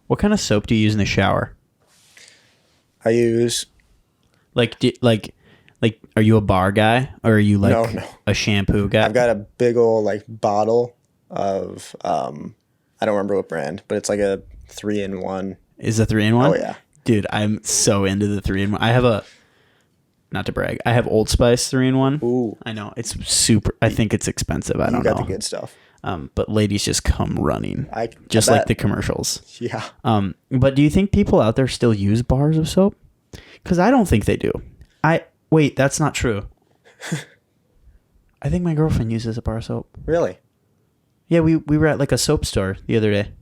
What kind of soap do you use in the shower? I use... Like, are you a bar guy or are you like No. a shampoo guy? I've got a big old like bottle of I don't remember what brand, but it's like a 3-in-1. Is a 3-in-1? Oh yeah, dude, I'm so into the 3-in-1. I have not to brag, I have Old Spice 3-in-1. Ooh, I know it's super. I think it's expensive. I don't know. You got the good stuff. But ladies just come running, I just bet. like the commercials. Yeah. But do you think people out there still use bars of soap? Because I don't think they do. Wait, that's not true. I think my girlfriend uses a bar of soap. Really? Yeah, we were at like a soap store the other day.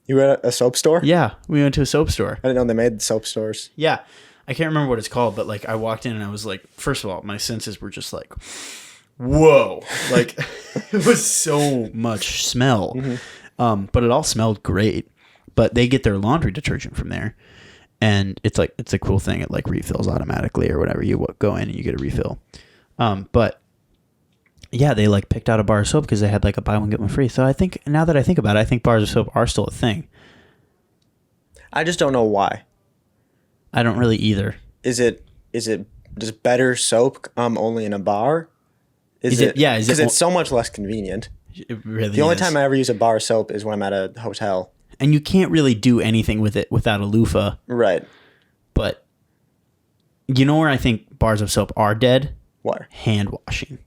You were at a soap store? Yeah, we went to a soap store. I didn't know they made soap stores. Yeah, I can't remember what it's called, but like I walked in and I was like, first of all, my senses were just like, whoa, like it was so much smell. Mm-hmm. But it all smelled great. But they get their laundry detergent from there. And it's a cool thing. It like refills automatically or whatever. You go in and you get a refill. But yeah, they like picked out a bar of soap because they had like a buy one get one free. So I think now that I think about it, I think bars of soap are still a thing. I just don't know why. I don't really either. Does better soap only in a bar? Is it? Yeah, because it's so much less convenient. It really The only is. time I ever use a bar of soap is when I'm at a hotel. And you can't really do anything with it without a loofah. Right. But you know where I think bars of soap are dead? What? Hand washing.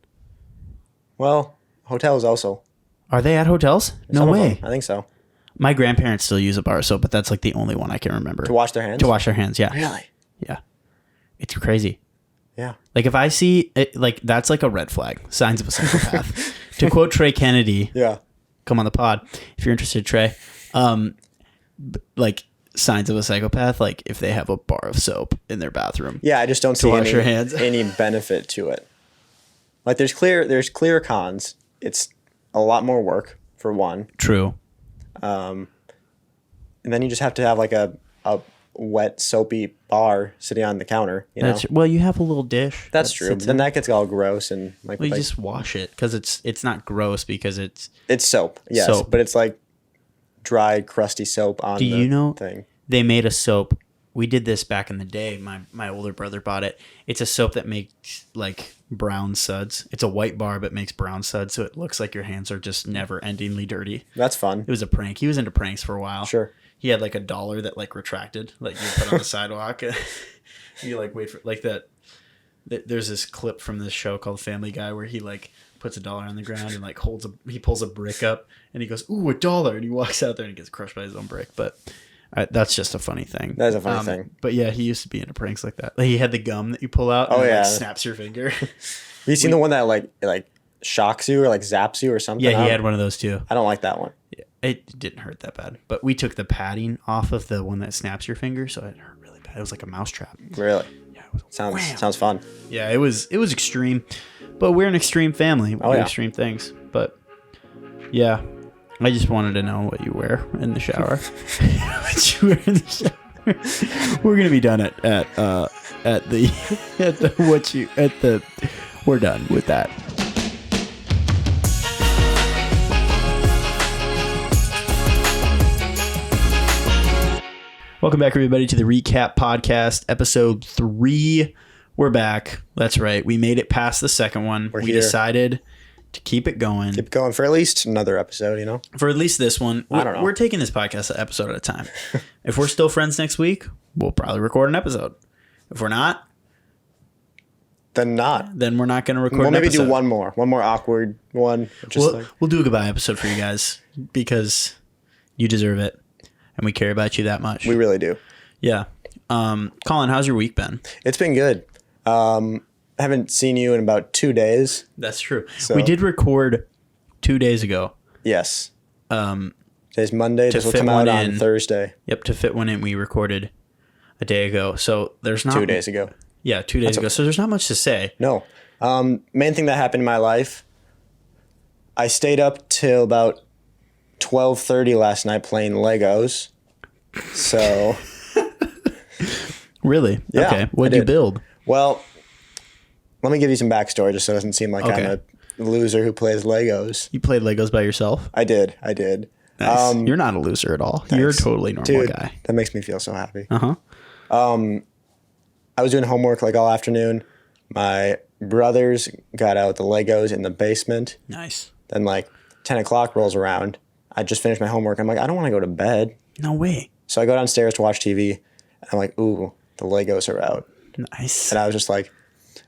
Well, hotels also. Are they at hotels? No Some of way. them, I think so. My grandparents still use a bar of soap, but that's like the only one I can remember. To wash their hands? To wash their hands, yeah. Really? Yeah. It's crazy. Yeah. Like if I see it, like that's like a red flag. Signs of a psychopath. To quote Trey Kennedy, Yeah. come on the pod if you're interested, Trey. Like signs of a psychopath, like if they have a bar of soap in their bathroom. Yeah, I just don't see wash your hands. any benefit to it. Like there's clear cons. It's a lot more work for one. True. And then you just have to have like a wet soapy bar sitting on the counter. You know? Well, you have a little dish. That's true. But then that gets all gross and like. Well, you just wash it because it's not gross because it's soap. Yes, soap. But it's like dry, crusty soap on. Do you know thing? They made a soap. We did this back in the day. My older brother bought it. It's a soap that makes like brown suds. It's a white bar but makes brown suds, so it looks like your hands are just never-endingly dirty. That's fun. It was a prank. He was into pranks for a while. Sure. He had like $1 that like retracted, like you put on the sidewalk. You like wait for like that. There's this clip from this show called Family Guy where he like puts $1 on the ground and like he pulls a brick up and he goes, "Ooh, $1!" and he walks out there and he gets crushed by his own brick. But that's just a funny thing. That is a funny thing. But yeah, he used to be into pranks like that. Like he had the gum that you pull out. Oh and yeah, it, like, snaps your finger. Have you seen the one that like shocks you or like zaps you or something? Yeah, he had one of those too. I don't like that one. Yeah, it didn't hurt that bad, but we took the padding off of the one that snaps your finger, so it hurt really bad. It was like a mousetrap. Really? Yeah, it was sounds fun. Yeah, it was extreme, but we're an extreme family. We do yeah. extreme things, but yeah, I just wanted to know what you wear in the shower. What you wear in the shower. We're gonna be done we're done with that. Welcome back, everybody, to the Recap Podcast, episode 3. We're back. That's right. We made it past the second one. We here. Decided to keep it going. Keep going for at least another episode, you know? For at least this one. I don't know. We're taking this podcast an episode at a time. If we're still friends next week, we'll probably record an episode. If we're not, then not. Then we're not going to record we'll an maybe episode. do one more awkward one. We'll do a goodbye episode for you guys because you deserve it. And we care about you that much. We really do. Yeah. Colin, how's your week been? It's been good. I haven't seen you in about 2 days. That's true. So. We did record 2 days ago. Yes. Today's Monday. This will come out on Thursday. Yep. To fit one in, we recorded a day ago. So there's not 2 days ago. Yeah, 2 days ago. So there's not much to say. No. Main thing that happened in my life, I stayed up till about 12:30 last night playing Legos. So really? Yeah, okay. What'd you build? Well, let me give you some backstory just so it doesn't seem like I'm a loser who plays Legos. You played Legos by yourself? I did. Nice. You're not a loser at all. Thanks. You're a totally normal guy. That makes me feel so happy. Uh-huh. I was doing homework like all afternoon. My brothers got out the Legos in the basement. Nice. Then like 10 o'clock rolls around. I just finished my homework. I'm like, I don't want to go to bed. No way. So I go downstairs to watch TV. And I'm like, ooh, the Legos are out. Nice. And I was just like,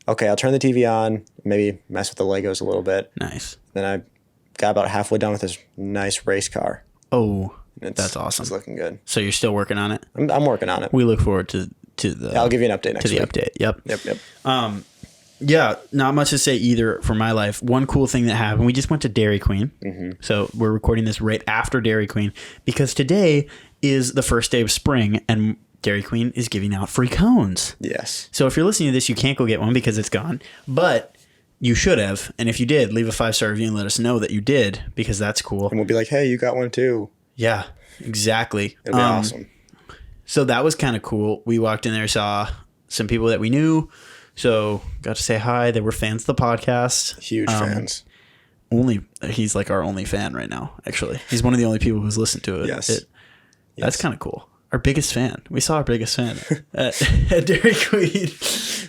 okay, I'll turn the TV on, maybe mess with the Legos a little bit. Nice. Then I got about halfway done with this nice race car. Oh, that's awesome. It's looking good. So you're still working on it? I'm working on it. We look forward to the... I'll give you an update next week. To the update. Yep. Yeah, not much to say either for my life. One cool thing that happened, we just went to Dairy Queen. Mm-hmm. So we're recording this right after Dairy Queen because today is the first day of spring and Dairy Queen is giving out free cones. Yes. So if you're listening to this, you can't go get one because it's gone. But you should have. And if you did, leave a 5-star review and let us know that you did because that's cool. And we'll be like, hey, you got one too. Yeah, exactly. It'll be awesome. So that was kind of cool. We walked in there, saw some people that we knew. So got to say hi. They were fans of the podcast. Huge fans. He's like our only fan right now, actually. He's one of the only people who's listened to it. Yes. That's kind of cool. Our biggest fan. We saw our biggest fan at Dairy Queen.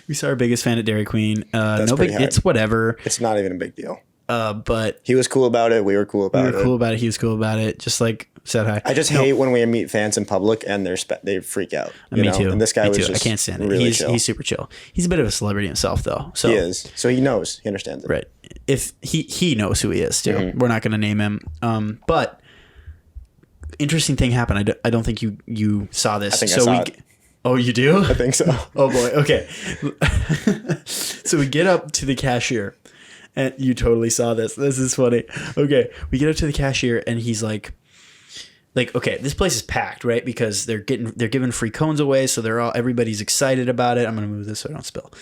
We saw our biggest fan at Dairy Queen. No big. It's whatever. It's not even a big deal. But he was cool about it. We were cool about it. He was cool about it. Just like said hi. I just hate when we meet fans in public and they freak out. Me too. And this guy was just I can't stand it. Really He's super chill. He's a bit of a celebrity himself, though. So he is. So he knows. He understands it. Right. If he knows who he is too. Mm-hmm. We're not going to name him. But interesting thing happened. I don't think you saw this. I saw it. Oh, you do? I think so. Oh boy. Okay. So we get up to the cashier. And you totally saw this. This is funny. Okay, we get up to the cashier, and he's like, okay, this place is packed, right? Because they're giving free cones away, so everybody's excited about it. I'm gonna move this so I don't spill.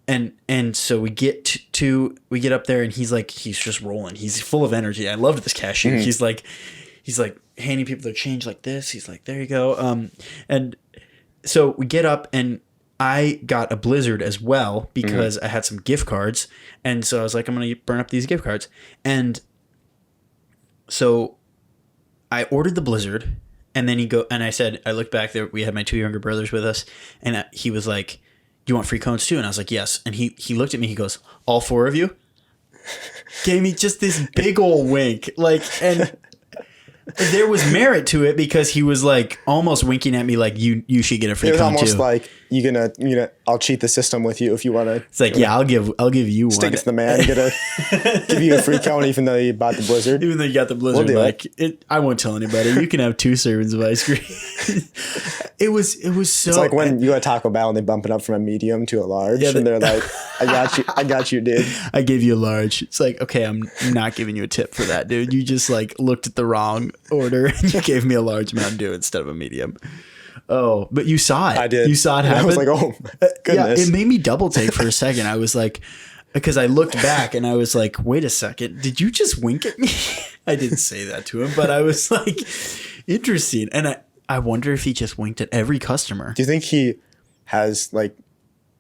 And so we get up there, and he's just rolling. He's full of energy. I loved this cashier. Mm-hmm. He's like handing people their change like this. He's like, there you go. And so we get up and I got a Blizzard as well because I had some gift cards. And so I was like, I'm going to burn up these gift cards. And so I ordered the Blizzard and then I looked back there. We had my 2 younger brothers with us and he was like, do you want free cones too? And I was like, yes. And he looked at me, he goes, all 4 of you? Gave me just this big old wink. And there was merit to it because he was like almost winking at me like you should get a free cone too. It was almost like you gonna I'll cheat the system with you if you want to. It's like I'll give you one. Stick it to the man. Give you a free cone even though you bought the Blizzard. Even though you got the Blizzard, I won't tell anybody. You can have 2 servings of ice cream. It was so. It's like when you go to Taco Bell and they bump it up from a medium to a large, and they're like, I got you, dude. I gave you a large. It's like, okay, I'm not giving you a tip for that, dude. You just looked at the wrong order and you gave me a large Mountain Dew instead of a medium. Oh, but you saw it. I did. You saw it happen. I was like, oh my goodness. Yeah, it made me double take for a second. I was like, because I looked back and I was like, wait a second, did you just wink at me? I didn't say that to him, but I was like, interesting. And I wonder if he just winked at every customer. Do you think he has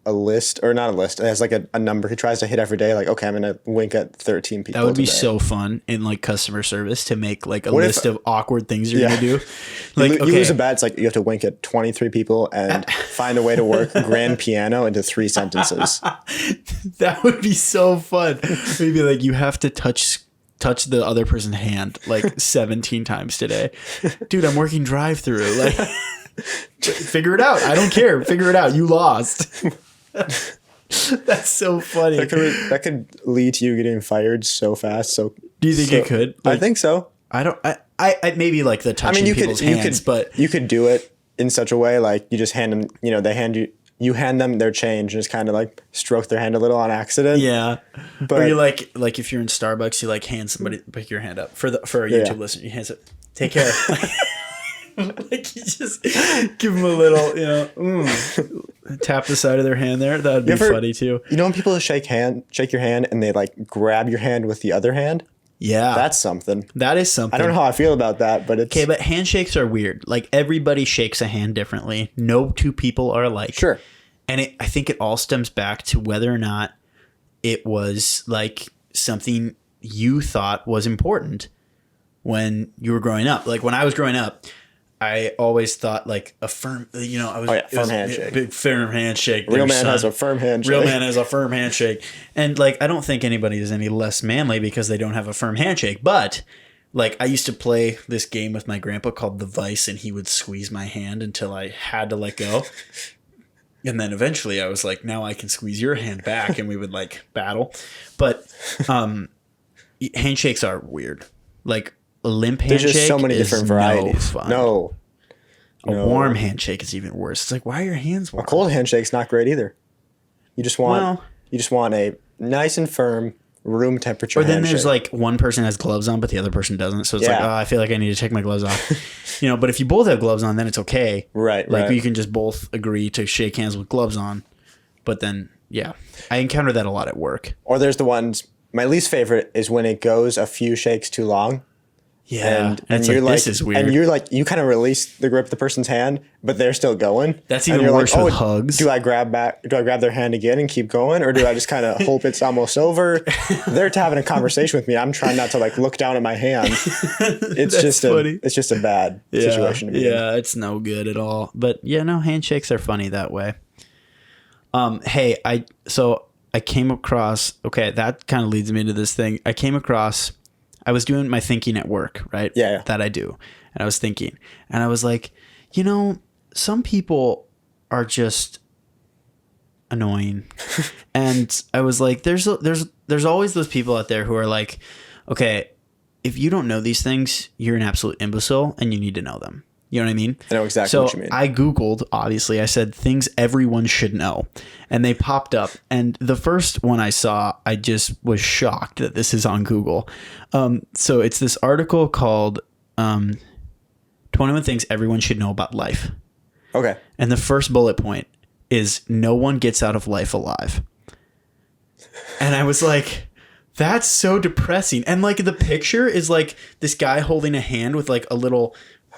a list, or not a list, it has a number he tries to hit every day, okay, I'm gonna wink at 13 people that would be today. so fun in customer service to make a list of awkward things you're gonna do. You lose a bet, it's you have to wink at 23 people and find a way to work grand piano into 3 sentences. That would be so fun. Maybe you have to touch the other person's hand 17 times today. Dude, I'm working drive-through. Figure it out. I don't care. Figure it out. You lost. That's so funny. That could lead to you getting fired so fast. So do you think it could? I think so. I don't. I maybe the touching people's hands, but you could do it in such a way you just hand them. They you hand them their change and just kind of stroke their hand a little on accident. Yeah. But or you if you're in Starbucks, you hand somebody, pick your hand up for a YouTube listener. You hand it. Take care. You just give them a little, tap the side of their hand there. That would be funny too. You know when people shake your hand and they grab your hand with the other hand? Yeah. That's something. That is something. I don't know how I feel about that, but it's... Okay, but handshakes are weird. Everybody shakes a hand differently. No 2 people are alike. Sure. And I think it all stems back to whether or not it was something you thought was important. when you were growing up. Like when I was growing up, I always thought like a firm, you know, I was, firm handshake. Big firm handshake. Real man has a firm handshake. Real man has a firm handshake. And like, I don't think anybody is any less manly because they don't have a firm handshake. But like, I used to play this game with my grandpa called the Vice, and he would squeeze my hand until I had to let go. And then eventually I was like, now I can squeeze your hand back, and we would like battle. But handshakes are weird. Like a limp handshake. There's just so many different varieties. No. A warm handshake is even worse. It's like, why are your hands warm? A cold handshake's not great either. You just want a nice and firm room temperature Or then handshake. there's like one person has gloves on, but the other person doesn't. So it's like, oh, I feel like I need to take my gloves off. You know, but if you both have gloves on, then it's okay. Right. Like you can just both agree to shake hands with gloves on. But then, yeah, I encounter that a lot at work. Or there's the ones, my least favorite is when it goes a few shakes too long. Yeah. And you're like, this is weird. And you're like, you kind of release the grip of the person's hand, but they're still going. That's even worse with hugs. Do I grab their hand again and keep going? Or do I just kind of hope it's almost over? They're having a conversation with me. I'm trying not to like look down at my hand. It's just a bad situation to be in. Yeah, it's no good at all. But yeah, no, handshakes are funny that way. Hey, I came across, okay, that kind of leads me into this thing. I was doing my thinking at work, right? Yeah. That I do. And I was thinking, and I was like, you know, some people are just annoying. And I was like, there's always those people out there who are like, okay, if you don't know these things, you're an absolute imbecile and you need to know them. You know what I mean? I know exactly what you mean. I Googled, obviously, I said things everyone should know. And they popped up. And the first one I saw, I just was shocked that this is on Google. So it's this article called 21 Things Everyone Should Know About Life. Okay. And the first bullet point is no one gets out of life alive. And I was like, that's so depressing. And like the picture is like this guy holding a hand with like a little...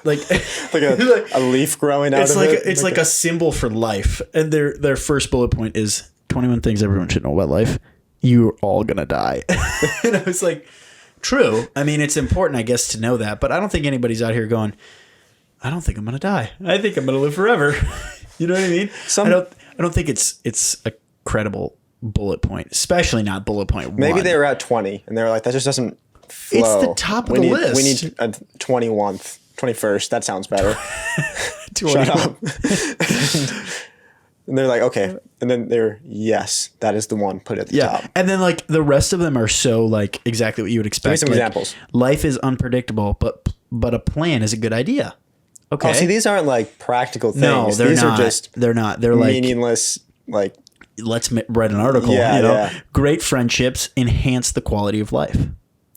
like a leaf growing out of it. It's like a symbol for life. And their first bullet point is 21 things everyone should know about life. You're all gonna die. And I was like, true. I mean, it's important, I guess, to know that. But I don't think anybody's out here going, I don't think I'm gonna die. I think I'm gonna live forever. You know what I mean? I don't think it's a credible bullet point, especially not bullet point one. Maybe they were at 20 and they were like, that just doesn't flow. It's the top of the list. We need a 21st. That sounds better. Shut up. And they're like, okay. And then yes, that is the one. Put it at the top. And then like the rest of them are so like exactly what you would expect. Give me some examples. Life is unpredictable, but a plan is a good idea. Okay. Oh, see, these aren't like practical things. No, these not. are just They're not. They're like meaningless. Like let's write an article. Yeah, you know? yeah. Great friendships enhance the quality of life.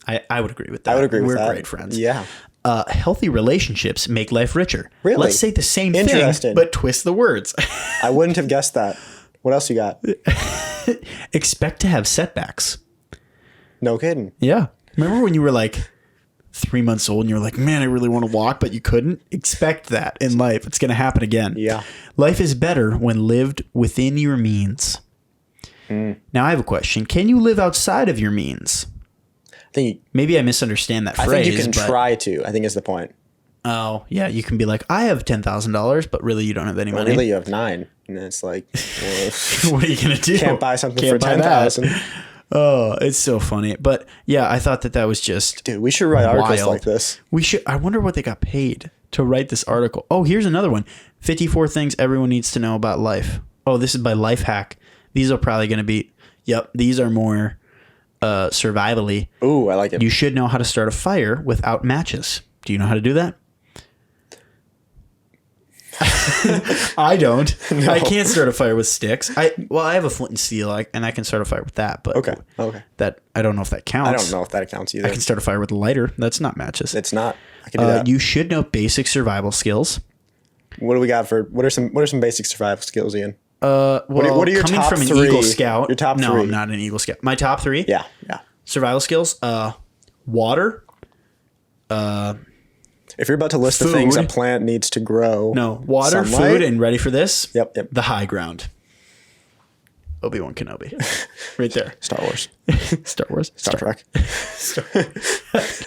I would agree with that. I would agree with that. We're great friends. Yeah. Healthy relationships make life richer. Really? Let's say the same thing, but twist the words. I wouldn't have guessed that. What else you got? Expect to have setbacks. No kidding. Yeah. Remember when you were like 3 months old and you were like, man, I really want to walk, but you couldn't? Expect that in life. It's going to happen again. Yeah. Life is better when lived within your means. Now I have a question. Can you live outside of your means? Maybe I misunderstand that phrase. I think you can try to, I think is the point. Oh, yeah. You can be like, I have $10,000, but really you don't have any money. Really you have 9. And it's like, well, what are you going to do? Can't buy something for 10,000. Oh, it's so funny. But yeah, I thought that was just dude, we should write articles like this. We should. I wonder what they got paid to write this article. Oh, here's another one. 54 things everyone needs to know about life. Oh, this is by Lifehack. These are probably going to be, these are more survivally. Ooh, I like it. You should know how to start a fire without matches. Do you know how to do that? I don't. No. I can't start a fire with sticks. I have a flint and steel, and I can start a fire with that. But okay. That I don't know if that counts. I don't know if that counts either. I can start a fire with a lighter. That's not matches. It's not. I can do that. You should know basic survival skills. What do we got for? What are some basic survival skills, Ian? What are your top from an 3? Eagle Scout? Your top 3? No, I'm not an Eagle Scout. My top 3? Yeah. Survival skills. Water. If you're about to list the things a plant needs to grow. No, water, sunlight, food, and ready for this? Yep. The high ground. Obi-Wan Kenobi. Right there. Star Wars. Star Wars? Star Trek.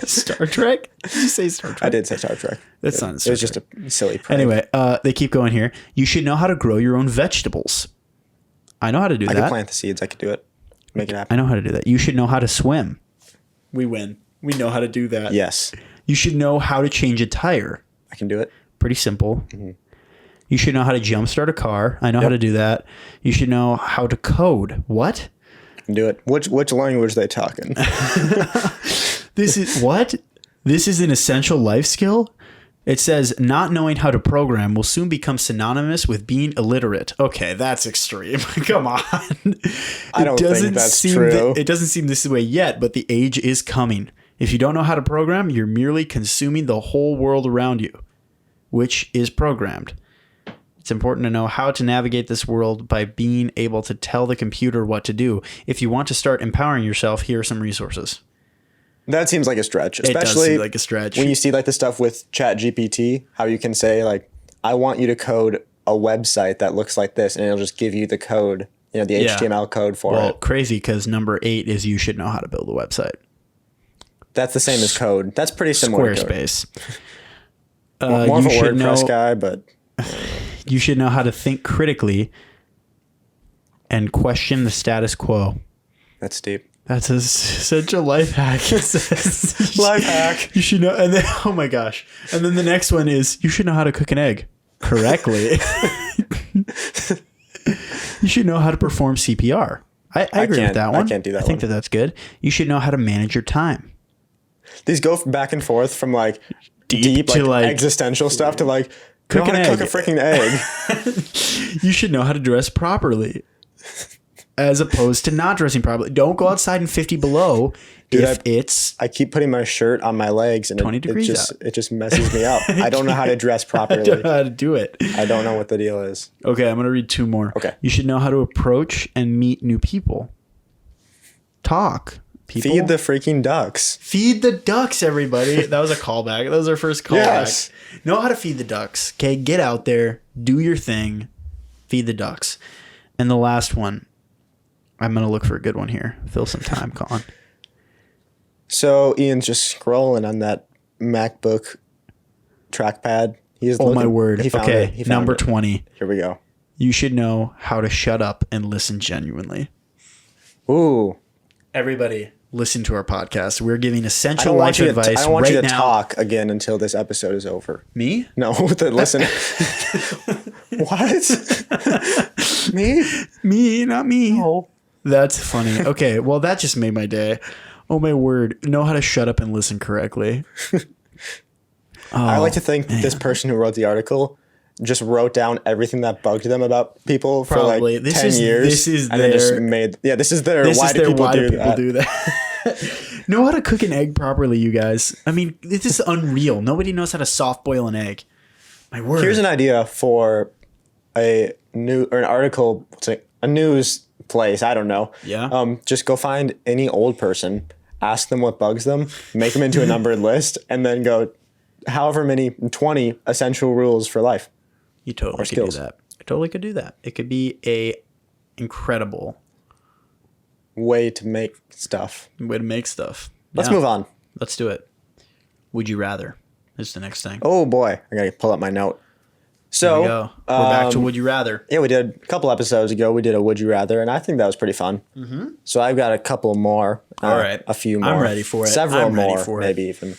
Star Trek? Did you say Star Trek? I did say Star Trek. That's not Star It was Trek. just a silly prank. Anyway, they keep going here. You should know how to grow your own vegetables. I know how to do I that. could plant the seeds. I could do it. Make it happen. I know how to do that. You should know how to swim. We win. We know how to do that. Yes. You should know how to change a tire. I can do it. Pretty simple. Mm-hmm. You should know how to jumpstart a car. I know how to do that. You should know how to code. What? I can do it. Which language are they talking? This is what? This is an essential life skill? It says not knowing how to program will soon become synonymous with being illiterate. Okay, that's extreme. Come on. I don't think that's true. It doesn't seem this way yet, but the age is coming. If you don't know how to program, you're merely consuming the whole world around you, which is programmed. It's important to know how to navigate this world by being able to tell the computer what to do. If you want to start empowering yourself, here are some resources. That seems like a stretch, especially it does seem like a stretch. When you see like the stuff with ChatGPT, how you can say like, I want you to code a website that looks like this, and it'll just give you the code, the HTML code for it. Well, crazy, because number 8 is you should know how to build a website. That's the same as code. That's pretty similar to Squarespace. more of a WordPress guy, but you should know how to think critically and question the status quo. That's deep. That's such a life hack. It says, life hack. You should know. And then, oh my gosh. And then the next one is you should know how to cook an egg correctly. You should know how to perform CPR. I agree with that one. I can't do that. I think that's good. You should know how to manage your time. These go back and forth from like deep to like existential stuff to like cook a freaking egg. You should know how to dress properly. As opposed to not dressing properly. Don't go outside in 50 below. Dude, I keep putting my shirt on my legs and 20 degrees it just messes me up. I don't know how to dress properly. I don't know how to do it. I don't know what the deal is. Okay, I'm going to read 2 more. Okay. You should know how to approach and meet new people. Talk. People. Feed the freaking ducks. Feed the ducks, everybody. That was a callback. That was our first callback. Yes. Know how to feed the ducks. Okay, get out there. Do your thing. Feed the ducks. And the last one. I'm going to look for a good one here. Fill some time, Colin. So Ian's just scrolling on that MacBook trackpad. My word. He found okay, it. number 20. Here we go. You should know how to shut up and listen genuinely. Ooh. Everybody, listen to our podcast. We're giving essential life advice right now. I don't want you to talk again until this episode is over. Me? No, the listener. What? Me? Me, not me. No. That's funny. Okay, well, that just made my day. Oh, my word. Know how to shut up and listen correctly. I like to think this person who wrote the article just wrote down everything that bugged them about people for like 10 years. This is and their... just made... Yeah, this is their why do people do that? Know how to cook an egg properly, you guys. I mean, this is unreal. Nobody knows how to soft boil an egg. My word. Here's an idea for an article, a news place. I don't know. Yeah. Just go find any old person, ask them what bugs them, make them into a numbered list, and then go however many 20 essential rules for life. You totally could do that. I totally could do that. It could be a incredible way to make stuff. Let's move on. Let's do it. Would you rather is the next thing. Oh boy, I gotta pull up my note. So there we go. We're back to Would You Rather. Yeah, we did a couple episodes ago. We did a Would You Rather, and I think that was pretty fun. Mm-hmm. So I've got a couple more. All right, a few more. I'm ready for it. Several more, maybe even.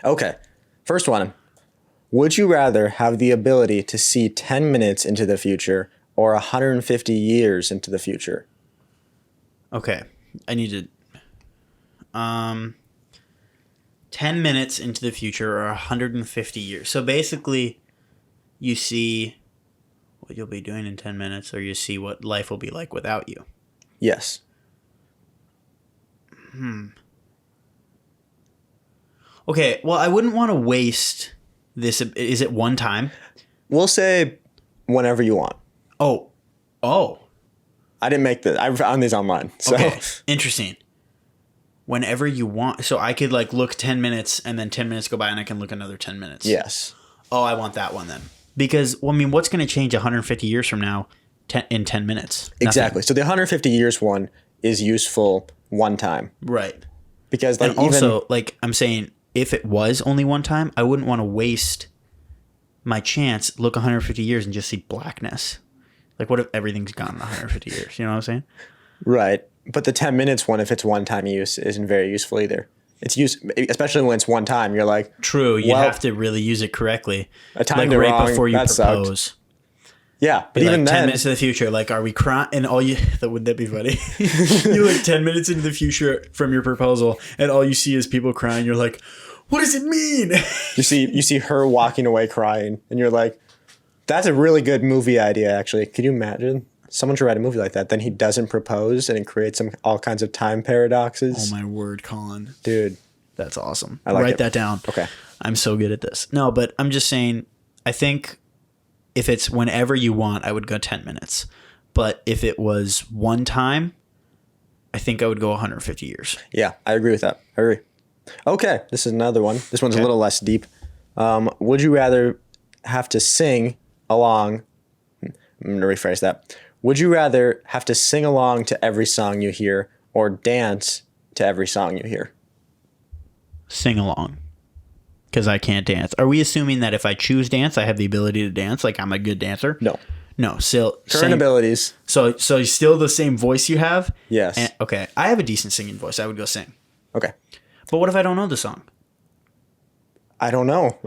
Okay, first one. Would you rather have the ability to see 10 minutes into the future or 150 years into the future? Okay, I need to... 10 minutes into the future or 150 years. So basically, you see what you'll be doing in 10 minutes or you see what life will be like without you. Yes. Okay, well, I wouldn't want to waste this. Is it one time? We'll say whenever you want. Oh. I didn't make this. I found these online. So. Okay, interesting. Whenever you want. So I could like look 10 minutes and then 10 minutes go by and I can look another 10 minutes. Yes. Oh, I want that one then. Because, well, I mean, what's going to change 150 years from now? in 10 minutes. Nothing. Exactly. So the 150 years one is useful one time. Right. Because like and also, like I'm saying, if it was only one time, I wouldn't want to waste my chance, look 150 years and just see blackness. Like, what if everything's gone in 150 years? You know what I'm saying? Right. But the 10 minutes one, if it's one-time use, isn't very useful either. It's especially when it's one time. You're like, true. You have to really use it correcely. A time like right wrong, before you propose. Sucked. Yeah, but even like 10 then, minutes in the future, like, are we crying? And all you would that be funny? You're like 10 minutes into the future from your proposal, and all you see is people crying. You're like, what does it mean? you see her walking away crying, and you're like, that's a really good movie idea. Actually, could you imagine? Someone should write a movie like that. Then he doesn't propose, and it creates all kinds of time paradoxes. Oh my word, Colin. Dude. That's awesome. I like Write it. that down. Okay. I'm so good at this. No, but I'm just saying, I think if it's whenever you want, I would go 10 minutes. But if it was one time, I think I would go 150 years. Yeah, I agree with that. I agree. Okay, this is another one. This one's a little less deep. Would you rather have to sing along? I'm going to rephrase that. Would you rather have to sing along to every song you hear or dance to every song you hear? Sing along. Because I can't dance. Are we assuming that if I choose dance, I have the ability to dance? Like I'm a good dancer? No. No. Still Current abilities. So still the same voice you have? Yes. And, okay. I have a decent singing voice. I would go sing. Okay. But what if I don't know the song? I don't know.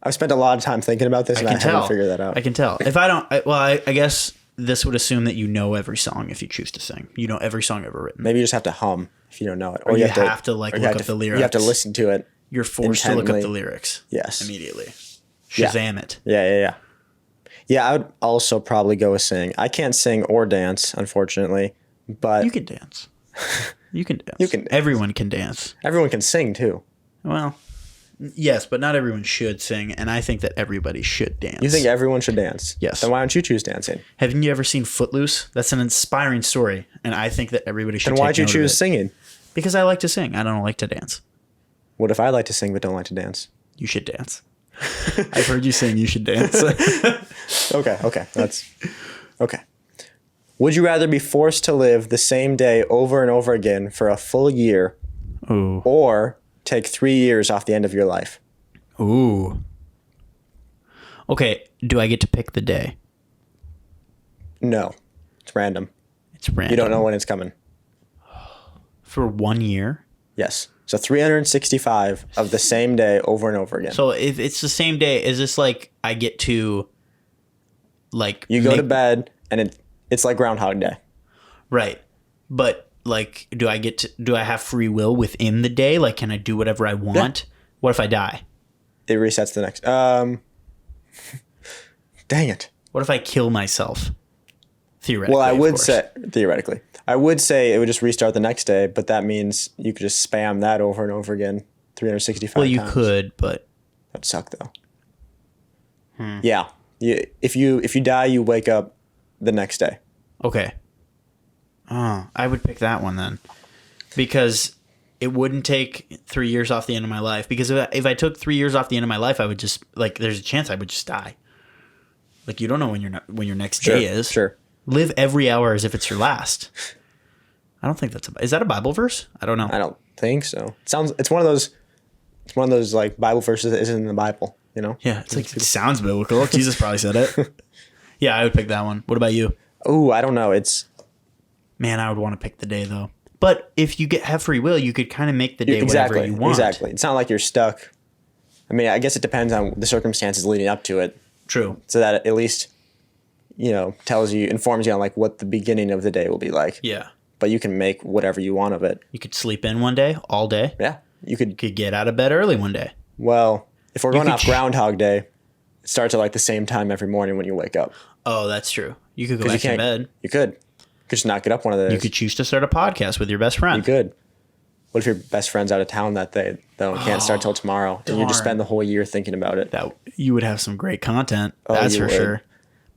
I've spent a lot of time thinking about this, and I haven't figured that out. I can tell. If I don't, I guess this would assume that you know every song if you choose to sing. You know every song ever written. Maybe you just have to hum if you don't know it. Or you have to like look up the lyrics. You have to listen to it. You're forced to look up the lyrics. Yes. Immediately. Shazam it. Yeah. Yeah, I would also probably go with sing. I can't sing or dance, unfortunately, but you can dance. You can dance. You can dance. Everyone can dance. Everyone can sing too. Well, yes, but not everyone should sing, and I think that everybody should dance. You think everyone should dance? Yes. Then why don't you choose dancing? Haven't you ever seen Footloose? That's an inspiring story, and I think that everybody should. Then why'd you choose singing? Because I like to sing. I don't like to dance. What if I like to sing but don't like to dance? You should dance. I've heard you saying you should dance. Okay. That's okay. Would you rather be forced to live the same day over and over again for a full year, Ooh. or take 3 years off the end of your life? Ooh. Okay, do I get to pick the day? No. It's random. It's random. You don't know when it's coming. For 1 year? Yes. So 365 of the same day over and over again. So if it's the same day, is this like I get to like you go to bed and it's like Groundhog Day. Right. But like do I have free will within the day? Like can I do whatever I want? Yeah. What if I die? It resets the next dang it. What if I kill myself? Theoretically. Well, I would say theoretically. I would say it would just restart the next day, but that means you could just spam that over and over again 365 times. Well, you could, but that'd suck though. Yeah. If you die, you wake up the next day. Okay. Oh, I would pick that one then. Because it wouldn't take 3 years off the end of my life. Because if I took 3 years off the end of my life, I would just like there's a chance I would just die. Like you don't know when your next day is. Sure. Live every hour as if it's your last. I don't think is that a Bible verse? I don't know. I don't think so. It's one of those like Bible verses that isn't in the Bible, you know? Yeah, it's like it sounds biblical. Jesus probably said it. Yeah, I would pick that one. What about you? Oh, I don't know. Man, I would want to pick the day though. But if you have free will, you could kind of make the day whatever you want. Exactly. It's not like you're stuck. I mean, I guess it depends on the circumstances leading up to it. True. So that at least, informs you on like what the beginning of the day will be like. Yeah. But you can make whatever you want of it. You could sleep in one day, all day. Yeah. You could get out of bed early one day. Well, if we're going off Groundhog Day, it starts at like the same time every morning when you wake up. Oh, that's true. You could go back to bed. You could just not get up one of those. You could choose to start a podcast with your best friend. You could. What if your best friend's out of town that day, though, and can't start till tomorrow, and you just spend the whole year thinking about it? You would have some great content. That's for sure.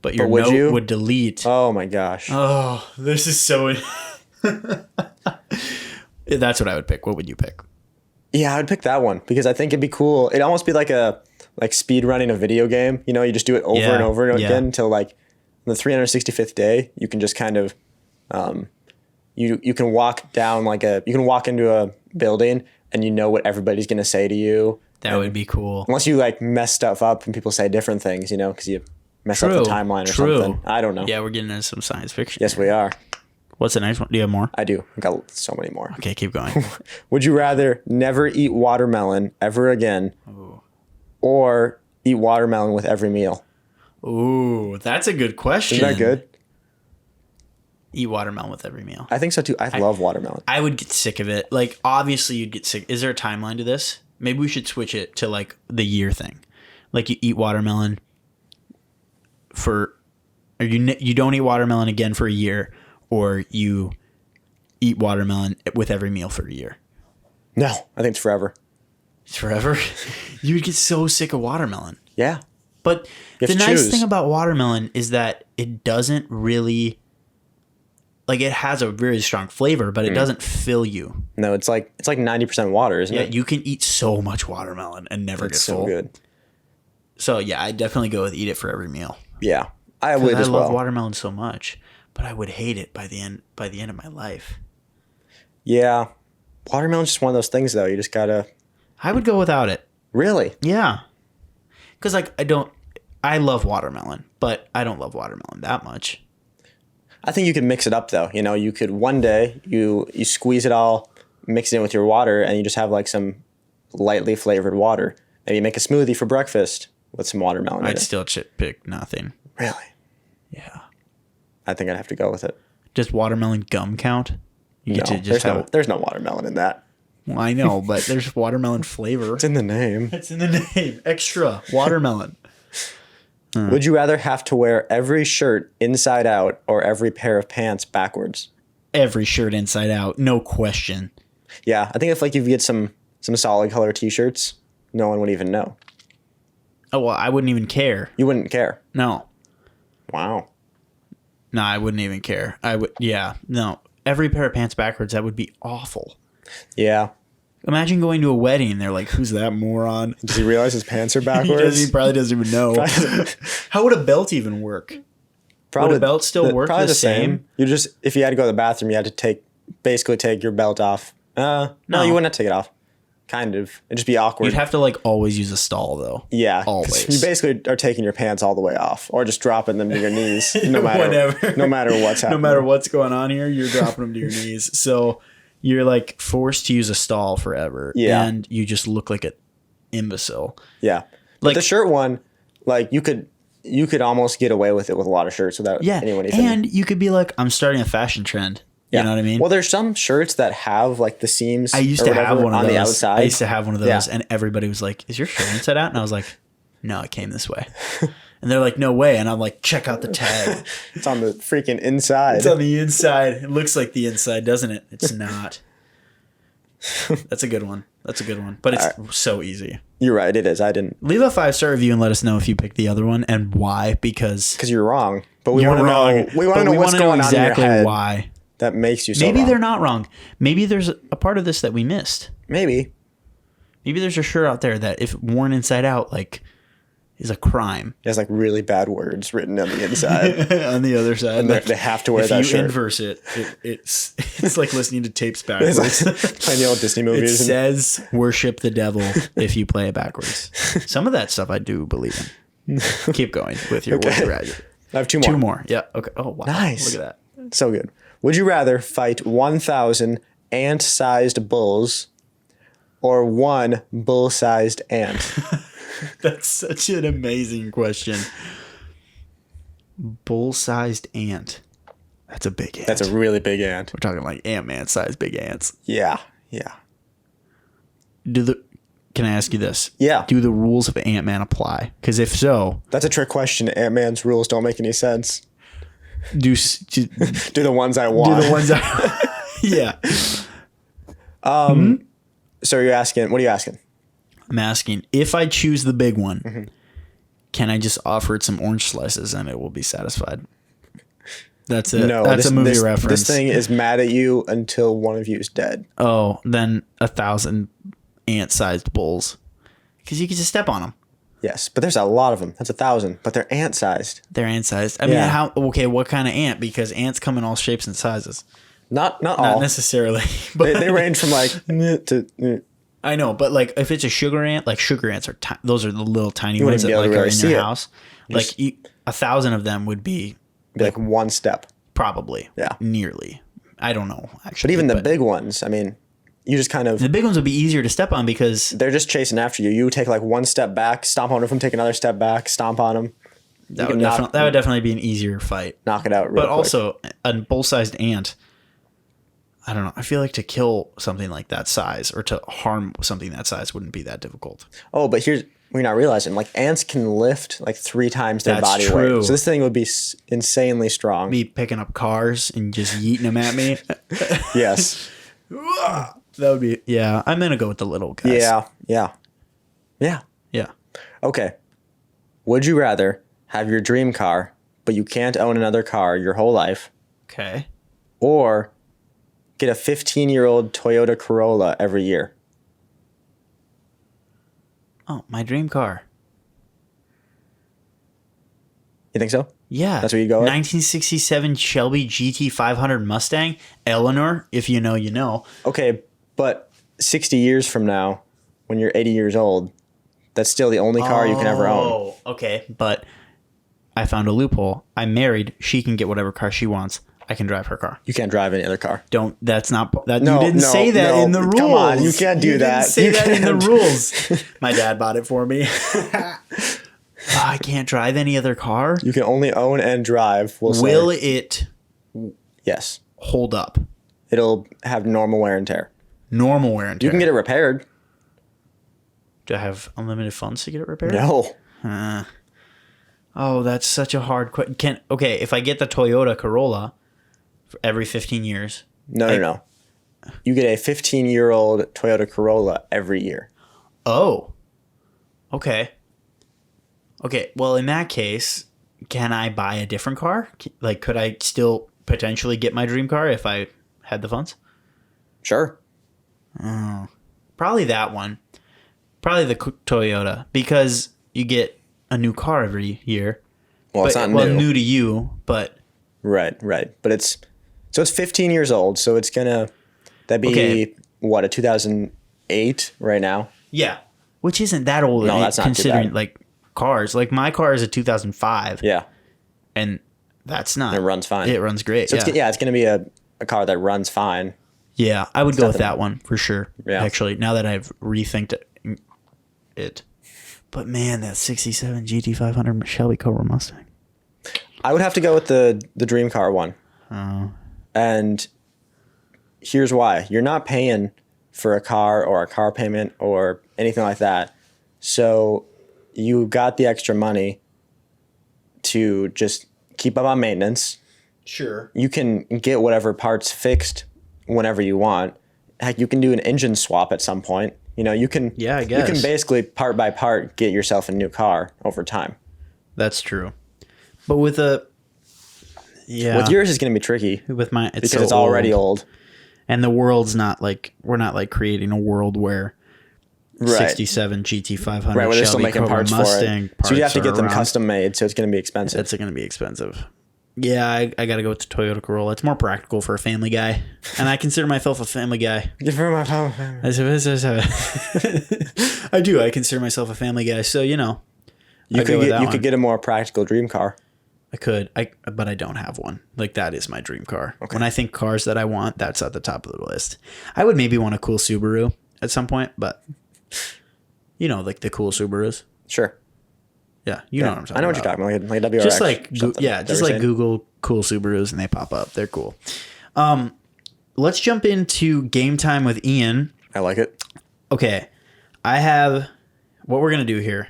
But your note would delete. Oh my gosh. Oh, this is so. That's what I would pick. What would you pick? Yeah, I would pick that one because I think it'd be cool. It'd almost be like speed running a video game. You just do it over and over again until the 365th day, you can just kind of, you can walk down you can walk into a building and you know what everybody's going to say to you. That would be cool. Unless you like mess stuff up and people say different things, you know, because you mess up the timeline or something. I don't know. Yeah, we're getting into some science fiction. Yes, we are. What's the next one? Do you have more? I do. I've got so many more. Okay, keep going. Would you rather never eat watermelon ever again or eat watermelon with every meal? Ooh, that's a good question. Isn't that good? Eat watermelon with every meal. I think so too. I love watermelon. I would get sick of it. Like, obviously you'd get sick. Is there a timeline to this? Maybe we should switch it to like the year thing. Like you eat watermelon or you don't eat watermelon again for a year, or you eat watermelon with every meal for a year. No, I think it's forever. It's forever? You would get so sick of watermelon. Yeah. But the nice thing about watermelon is that it doesn't really, like, it has a very strong flavor, but it doesn't fill you. No, it's like 90% water, isn't it? Yeah, you can eat so much watermelon and never get full. It's so good. So yeah, I'd definitely go with eat it for every meal. Yeah, I would as well. I love watermelon so much, but I would hate it by the end of my life. Yeah, watermelon's just one of those things, though. You just gotta. I would go without it. Really? Yeah, because like I love watermelon, but I don't love watermelon that much. I think you could mix it up, though. You know, you could one day you squeeze it all, mix it in with your water, and you just have like some lightly flavored water. Maybe make a smoothie for breakfast with some watermelon. I'd still pick nothing. Really? Yeah. I think I'd have to go with it. Does watermelon gum count? You get to just there's no watermelon in that. Well, I know, but there's watermelon flavor. It's in the name. It's in the name. Extra watermelon. Would you rather have to wear every shirt inside out or every pair of pants backwards? Every shirt inside out, no question. Yeah, I think if like you get some solid color t-shirts, no one would even know. Oh, well, I wouldn't even care. You wouldn't care? No. Wow. No, I wouldn't even care. No. Every pair of pants backwards, that would be awful. Yeah. Imagine going to a wedding and they're like, who's that moron? Does he realize his pants are backwards? He probably doesn't even know. How would a belt even work? Would a belt still work probably the same? You just, if you had to go to the bathroom, you had to basically take your belt off. No, you wouldn't have to take it off. Kind of. It'd just be awkward. You'd have to like always use a stall though. Yeah. Always. You basically are taking your pants all the way off or just dropping them to your knees. No matter what's happening. No matter what's going on here, you're dropping them to your knees. So you're like forced to use a stall forever. Yeah. And you just look like an imbecile. Yeah. But the shirt one, like you could almost get away with it with a lot of shirts without anyone even. And you could be like, I'm starting a fashion trend. You know what I mean? Well, there's some shirts that have like the seams. I used to have one of on those. The outside. I used to have one of those, and everybody was like, "Is your shirt inside out?" And I was like, "No, it came this way." And they're like, "No way!" And I'm like, "Check out the tag. It's on the freaking inside. It's on the inside. It looks like the inside, doesn't it? It's not." That's a good one. But it's so easy. You're right. It is. I didn't leave a 5-star review and let us know if you picked the other one and why. Because you're wrong. But we want to know. We want to know what's going on in your head. Why. That makes you so Maybe wrong. They're not wrong. Maybe there's a part of this that we missed. Maybe there's a shirt out there that if worn inside out, like, is a crime. It has like really bad words written on the inside. On the other side. And like, they have to wear that shirt. If you inverse it's like listening to tapes backwards. It's like playing the old Disney movies. It says worship the devil if you play it backwards. Some of that stuff I do believe in. Keep going with your word graduate. I have two more. Two more. Yeah. Okay. Oh, wow. Nice. Look at that. So good. Would you rather fight 1,000 ant-sized bulls or one bull-sized ant? That's such an amazing question. Bull-sized ant. That's a big ant. That's a really big ant. We're talking like Ant-Man sized big ants. Yeah. Can I ask you this? Yeah. Do the rules of Ant-Man apply? Because if so... That's a trick question. Ant-Man's rules don't make any sense. Do the ones I want. Do the ones I... Yeah. So you're asking... What are you asking? I'm asking, if I choose the big one, can I just offer it some orange slices and it will be satisfied? That's it. No, that's a movie reference. This thing is mad at you until one of you is dead. Oh, then 1,000 ant-sized bulls. Because you can just step on them. Yes, but there's a lot of them. That's 1,000, but they're ant-sized. They're ant-sized. I mean, okay, what kind of ant? Because ants come in all shapes and sizes. Not all. Not necessarily. But they range from like to. I know, but like if it's a sugar ant, like sugar ants are those are the little tiny ones that like are in your house. Like 1,000 of them would be like one step. Probably. Yeah. Nearly. I don't know actually. But even the big ones, I mean, you just kind of... The big ones would be easier to step on because... They're just chasing after you. You take like one step back, stomp on one of them, take another step back, stomp on them. That would definitely be an easier fight. Knock it out real quick. But also, a bull-sized ant, I don't know. I feel like to kill something like that size or to harm something that size wouldn't be that difficult. Oh, but here's... We're not realizing, like, ants can lift like 3 times their body weight. So this thing would be insanely strong. Be picking up cars and just yeeting them at me. Yes. That would be, yeah. I'm going to go with the little guys. Yeah. Okay. Would you rather have your dream car, but you can't own another car your whole life? Okay. Or get a 15-year-old Toyota Corolla every year? Oh, my dream car. You think so? Yeah. That's what you go with? 1967 Shelby GT500 Mustang. Eleanor, if you know, you know. Okay, but 60 years from now, when you're 80 years old, that's still the only car you can ever own. Oh, okay. But I found a loophole. I'm married. She can get whatever car she wants. I can drive her car. You can't drive any other car. That's not, you didn't say that in the rules. Come on, you can't do that. You didn't say that in the rules. My dad bought it for me. I can't drive any other car? You can only own and drive. Will it? Yes. Hold up. It'll have normal wear and tear. Normal wear and tear. You can get it repaired. Do I have unlimited funds to get it repaired? No. Oh, that's such a hard question. Okay, if I get the Toyota Corolla for every 15 years. No. You get a 15-year-old Toyota Corolla every year. Oh. Okay. Okay, well, in that case, can I buy a different car? Like, could I still potentially get my dream car if I had the funds? Sure. Oh, probably that one. Probably the Toyota, because you get a new car every year. Well, it's not new. Well, new to you, but... Right. But it's 15 years old, so it's that'd be, what, a 2008 right now? Yeah, which isn't that old. No, that's not considering, too bad. Like, cars. Like, my car is a 2005. Yeah. And that's not... It runs fine. It runs great, so it's going to be a car that runs fine. Yeah, I would go with that one, for sure. Yeah. Actually, now that I've rethinked it. But man, that 67 GT500 Shelby Cobra Mustang. I would have to go with the dream car one. Oh. And here's why. You're not paying for a car or a car payment or anything like that. So you got the extra money to just keep up on maintenance. Sure. You can get whatever parts fixed whenever you want. Heck, you can do an engine swap at some point. You know, you can. Yeah, I guess. You can basically part by part get yourself a new car over time. That's true. But with with yours is going to be tricky. With mine, because it's already old, and the world's not like we're not like creating a world where 67 GT500 right, where they're still making Cobra parts Mustang for it. So you have to get them around. custom made. So it's going to be expensive. That's going to be expensive. Yeah, I got to go with the Toyota Corolla. It's more practical for a family guy, and I consider myself a family guy. I do. I consider myself a family guy. So you could get a more practical dream car. I could, but I don't have one. Like, that is my dream car. Okay. When I think cars that I want, that's at the top of the list. I would maybe want a cool Subaru at some point, but like the cool Subarus. Sure. Yeah, you know what I'm talking about. I know what you're talking about, like WRX. Just like Google cool Subarus and they pop up. They're cool. Let's jump into game time with Ian. I like it. Okay, what we're gonna do here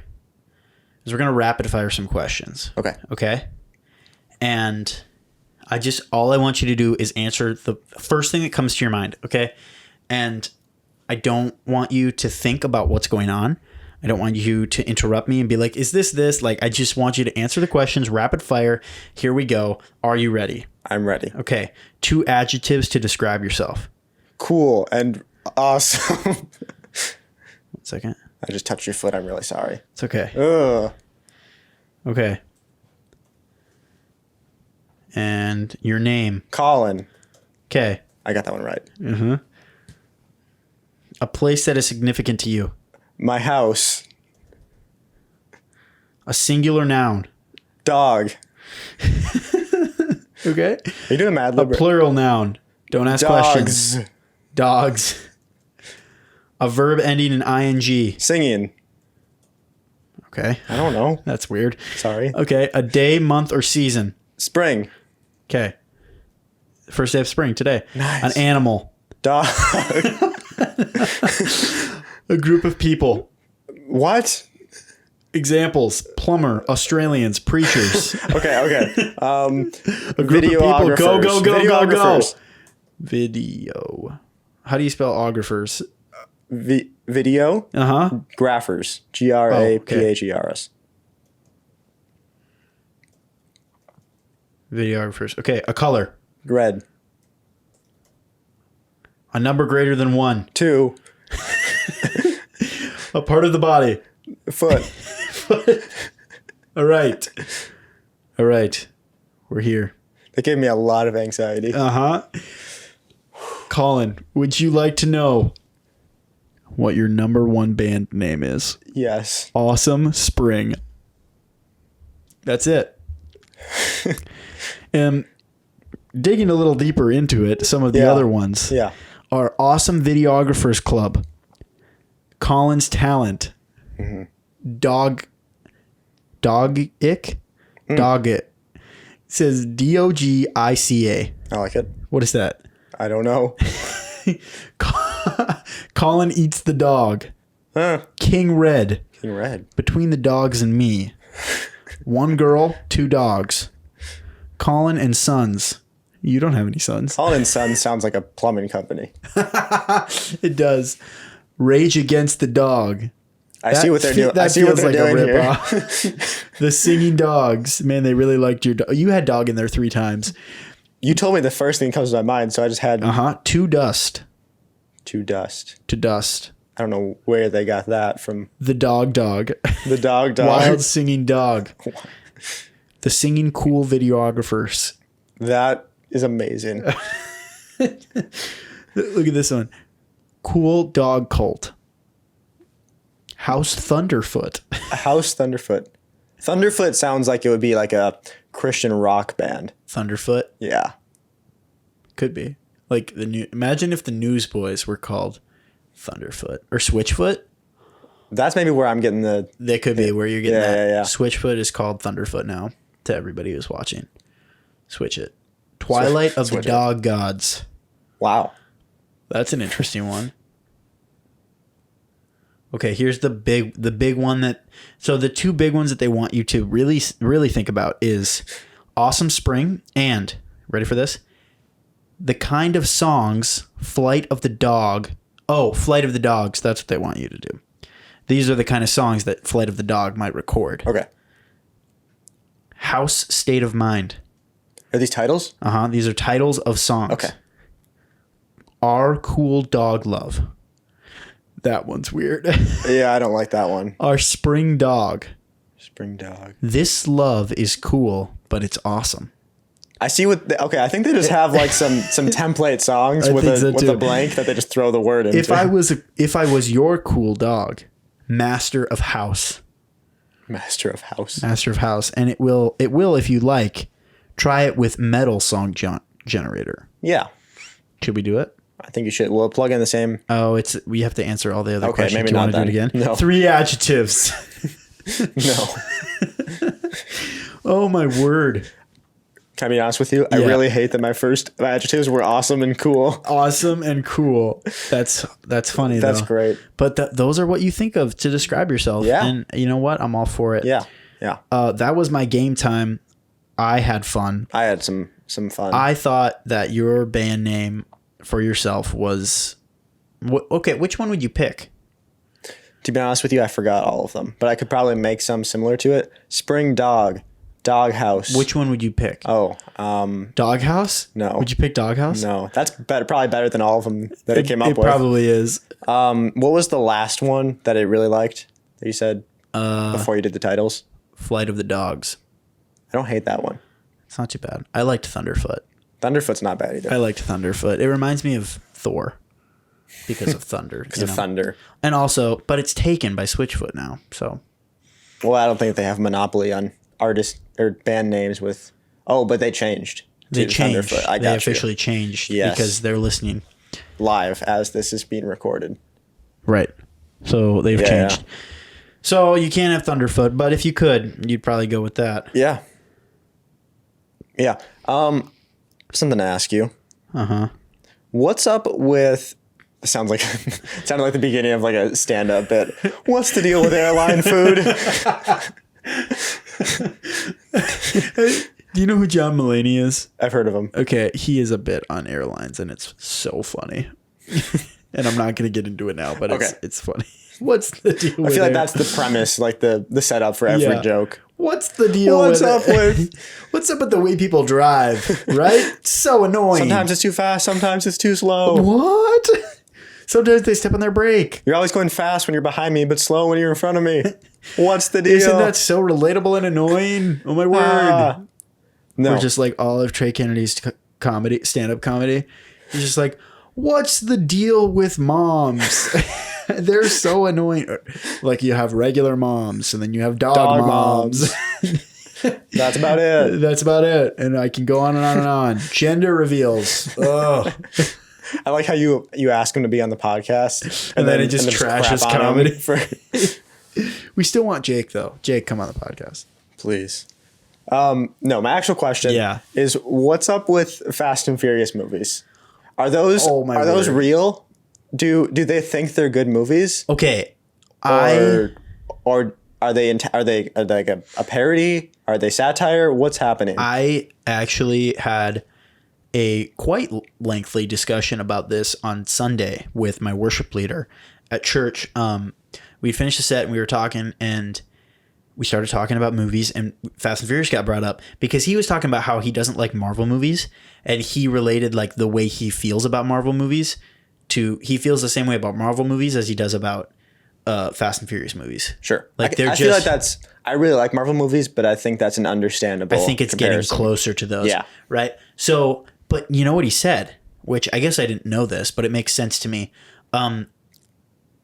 is we're gonna rapid fire some questions. Okay. And all I want you to do is answer the first thing that comes to your mind. Okay, and I don't want you to think about what's going on. I don't want you to interrupt me and be like, is this? Like, I just want you to answer the questions, rapid fire. Here we go. Are you ready? I'm ready. Okay. 2 adjectives to describe yourself. Cool and awesome. 1 second. I just touched your foot. I'm really sorry. It's okay. Ugh. Okay. And your name. Colin. Okay. I got that one right. Mm-hmm. A place that is significant to you. My house. A singular noun. Dog. Okay. Are you doing Mad Lib? A plural noun. Don't ask questions. Dogs. A verb ending in ing. Singing. Okay. I don't know. That's weird. Sorry. Okay. A day, month, or season. Spring. Okay. First day of spring today. Nice. An animal. Dog. A group of people. What? Examples: plumber, Australians, preachers. Okay. A group of people. Go. Videographers. Video. How do you spell ographers? Video. Graphers. Graphers. Videographers. Okay. A color. Red. A number greater than 1. 2. A part of the body. Foot. All right. We're here. That gave me a lot of anxiety. Colin, would you like to know what your number 1 band name is? Yes. Awesome Spring. That's it. Digging a little deeper into it, some of the other ones are Awesome Videographers Club, Colin's Talent, Dog It says DOGICA. I like it. What is that? I don't know. Colin Eats the Dog. Huh. King Red. Between the Dogs and Me. 1 girl, 2 dogs. Colin and Sons. You don't have any sons. Colin and Sons sounds like a plumbing company. It does. Rage Against the Dog. I see what they're doing. That feels like a rip-off. The Singing Dogs. Man, they really liked your dog. You had dog in there 3 times. You told me the first thing that comes to my mind, so I just had... To Dust. To Dust. To Dust. I don't know where they got that from. The Dog. The Dog. Wild Singing Dog. The Singing Cool Videographers. That is amazing. Look at this one. Cool Dog Cult. House Thunderfoot. House Thunderfoot. Thunderfoot sounds like it would be like a Christian rock band. Thunderfoot? Yeah. Could be. Like imagine if the Newsboys were called Thunderfoot or Switchfoot. That's maybe where I'm getting the... That could be where you're getting that. Yeah. Switchfoot is called Thunderfoot now to everybody who's watching. Switch it. Twilight of the Dog Gods. Wow. That's an interesting one. Okay, here's the big one so the 2 big ones that they want you to really think about is Awesome Spring and, ready for this? The kind of songs Flight of the Dog. Oh, Flight of the Dogs, that's what they want you to do. These are the kind of songs that Flight of the Dog might record. Okay. House State of Mind. Are these titles? These are titles of songs. Okay. Our Cool Dog Love. That one's weird. Yeah, I don't like that one. Our Spring Dog. Spring Dog. This love is cool, but it's awesome. I see what... I think they just have like some template songs with a blank that they just throw the word into. If I was your cool dog, Master of House. Master of House. Master of House. And it will, if you like, try it with Metal Song Generator. Yeah. Should we do it? I think you should. We'll plug in the same... Oh, we have to answer all the other questions. Maybe do you not want to do it again? No. 3 adjectives. No. Oh, my word. Can I be honest with you? I really hate that my first adjectives were awesome and cool. Awesome and cool. That's funny, though. That's great. But those are what you think of to describe yourself. Yeah. And you know what? I'm all for it. Yeah. That was my game time. I had fun. I had some fun. I thought that your band name for yourself was... Okay, which one would you pick? To be honest with you, I forgot all of them. But I could probably make some similar to it. Spring Dog. Doghouse. Which one would you pick? Oh, Doghouse? No. Would you pick Doghouse? No, that's probably better than all of them that it came up with. It probably is. What was the last one that I really liked that you said before you did the titles? Flight of the Dogs. I don't hate that one. It's not too bad. I liked Thunderfoot. Thunderfoot's not bad either. I liked Thunderfoot. It reminds me of Thor because of thunder. Because of thunder. And also, but it's taken by Switchfoot now, so. Well, I don't think they have a monopoly on artist or band names with. Oh, but they changed. They changed. Thunderfoot. They officially changed because they're listening live as this is being recorded. Right. So they've changed. So you can't have Thunderfoot, but if you could, you'd probably go with that. Yeah. Yeah. Something to ask you. Uh-huh. What's up with sounded like the beginning of like a stand-up bit. What's the deal with airline food? Do you know who John Mulaney is? I've heard of him. Okay, he is a bit on airlines, and it's so funny. And I'm not going to get into it now, but it's funny. What's the deal with I feel like that's the premise, like the setup for every joke. What's the deal What's up with the way people drive, right? So annoying. Sometimes it's too fast, sometimes it's too slow. What? Sometimes they step on their brake. You're always going fast when you're behind me, but slow when you're in front of me. What's the deal? Isn't that so relatable and annoying? Oh my word. No. Or just like Olive Trey Kennedy's stand-up comedy. He's just like, what's the deal with moms? They're so annoying. Like you have regular moms and then you have dog moms. That's about it. That's about it. And I can go on and on and on. Gender reveals. Ugh. I like how you ask him to be on the podcast and then it just trashes comedy. We still want Jake though. Jake, come on the podcast. Please. No, my actual question is what's up with Fast and Furious movies? Are those real? Do they think they're good movies? Okay. Or are they like a parody? Are they satire? What's happening? I actually had a quite lengthy discussion about this on Sunday with my worship leader at church. We finished the set and we were talking and we started talking about movies and Fast and Furious got brought up because he was talking about how he doesn't like Marvel movies and he related like the way he feels about Marvel movies to he feels the same way about Marvel movies as he does about Fast and Furious movies. Sure. Like I feel like I really like Marvel movies, but I think that's an understandable I think it's getting closer to those. Yeah. Right. So, but you know what he said, which I guess I didn't know this, but it makes sense to me.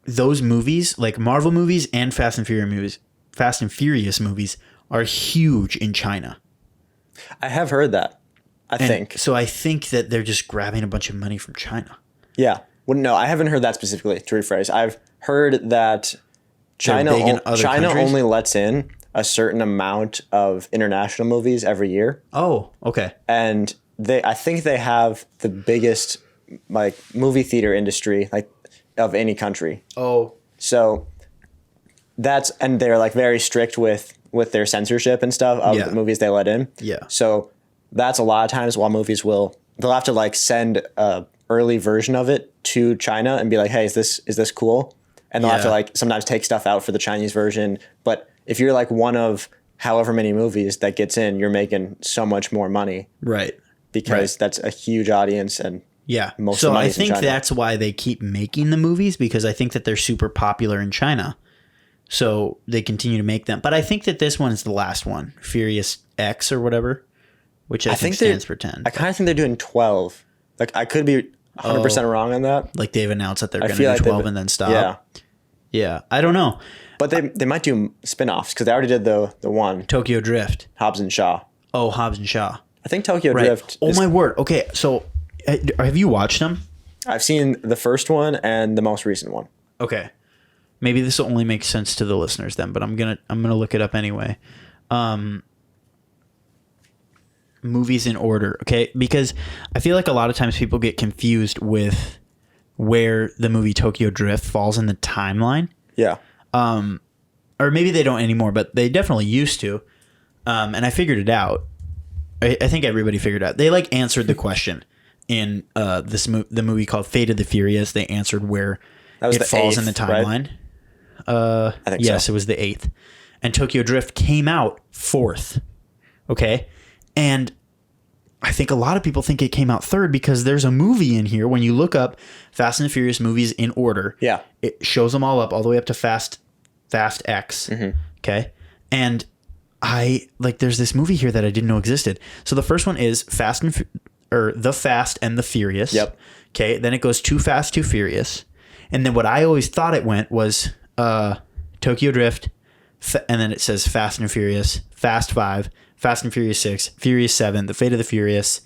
Those movies, like Marvel movies and Fast and Furious movies are huge in China. I have heard that. I think. So I think that they're just grabbing a bunch of money from China. Yeah. Well, no, I haven't heard that specifically, to rephrase. I've heard that China only lets in a certain amount of international movies every year. Oh, okay. And I think they have the biggest like movie theater industry like of any country. Oh. So and they're like very strict with their censorship and stuff of the movies they let in. Yeah. So that's a lot of times while movies they'll have to like send a early version of it to China and be like, hey, is this cool? And they'll have to like sometimes take stuff out for the Chinese version. But if you're like one of however many movies that gets in, you're making so much more money. Right. Because that's a huge audience and most so of the money's I think in China. that's why they keep making the movies because I think that they're super popular in China. So they continue to make them. But I think that this one is the last one, Furious X or whatever, which I think stands for 10. I kind of think they're doing 12. Like I could be 100% wrong on that. Like they've announced that they're going to do 12 and then stop. Yeah. Yeah. I don't know. But they might do spin-offs because they already did the one. Tokyo Drift. Hobbs and Shaw. Oh, Hobbs and Shaw. I think Tokyo Drift. Oh my word. Okay. So have you watched them? I've seen the first one and the most recent one. Okay. Maybe this will only make sense to the listeners then, but I'm gonna look it up anyway. Movies in order, okay? Because I feel like a lot of times people get confused with where the movie Tokyo Drift falls in the timeline. Yeah. Or maybe they don't anymore, but they definitely used to. And I figured it out. I think everybody figured it out. They like answered the question in the movie called Fate of the Furious. They answered where it falls in the timeline. Right? I think yes, it was the 8th. And Tokyo Drift came out 4th. Okay. And I think a lot of people think it came out third because there's a movie in here. When you look up Fast and the Furious movies in order, yeah, it shows them all up all the way up to Fast X. Okay. And there's this movie here that I didn't know existed. So the first one is The Fast and the Furious. Yep. Okay. Then it goes Too Fast, Too Furious. And then what I always thought it went was Tokyo Drift. And then it says Fast and Furious, Fast 5, Fast and Furious 6, Furious 7, The Fate of the Furious,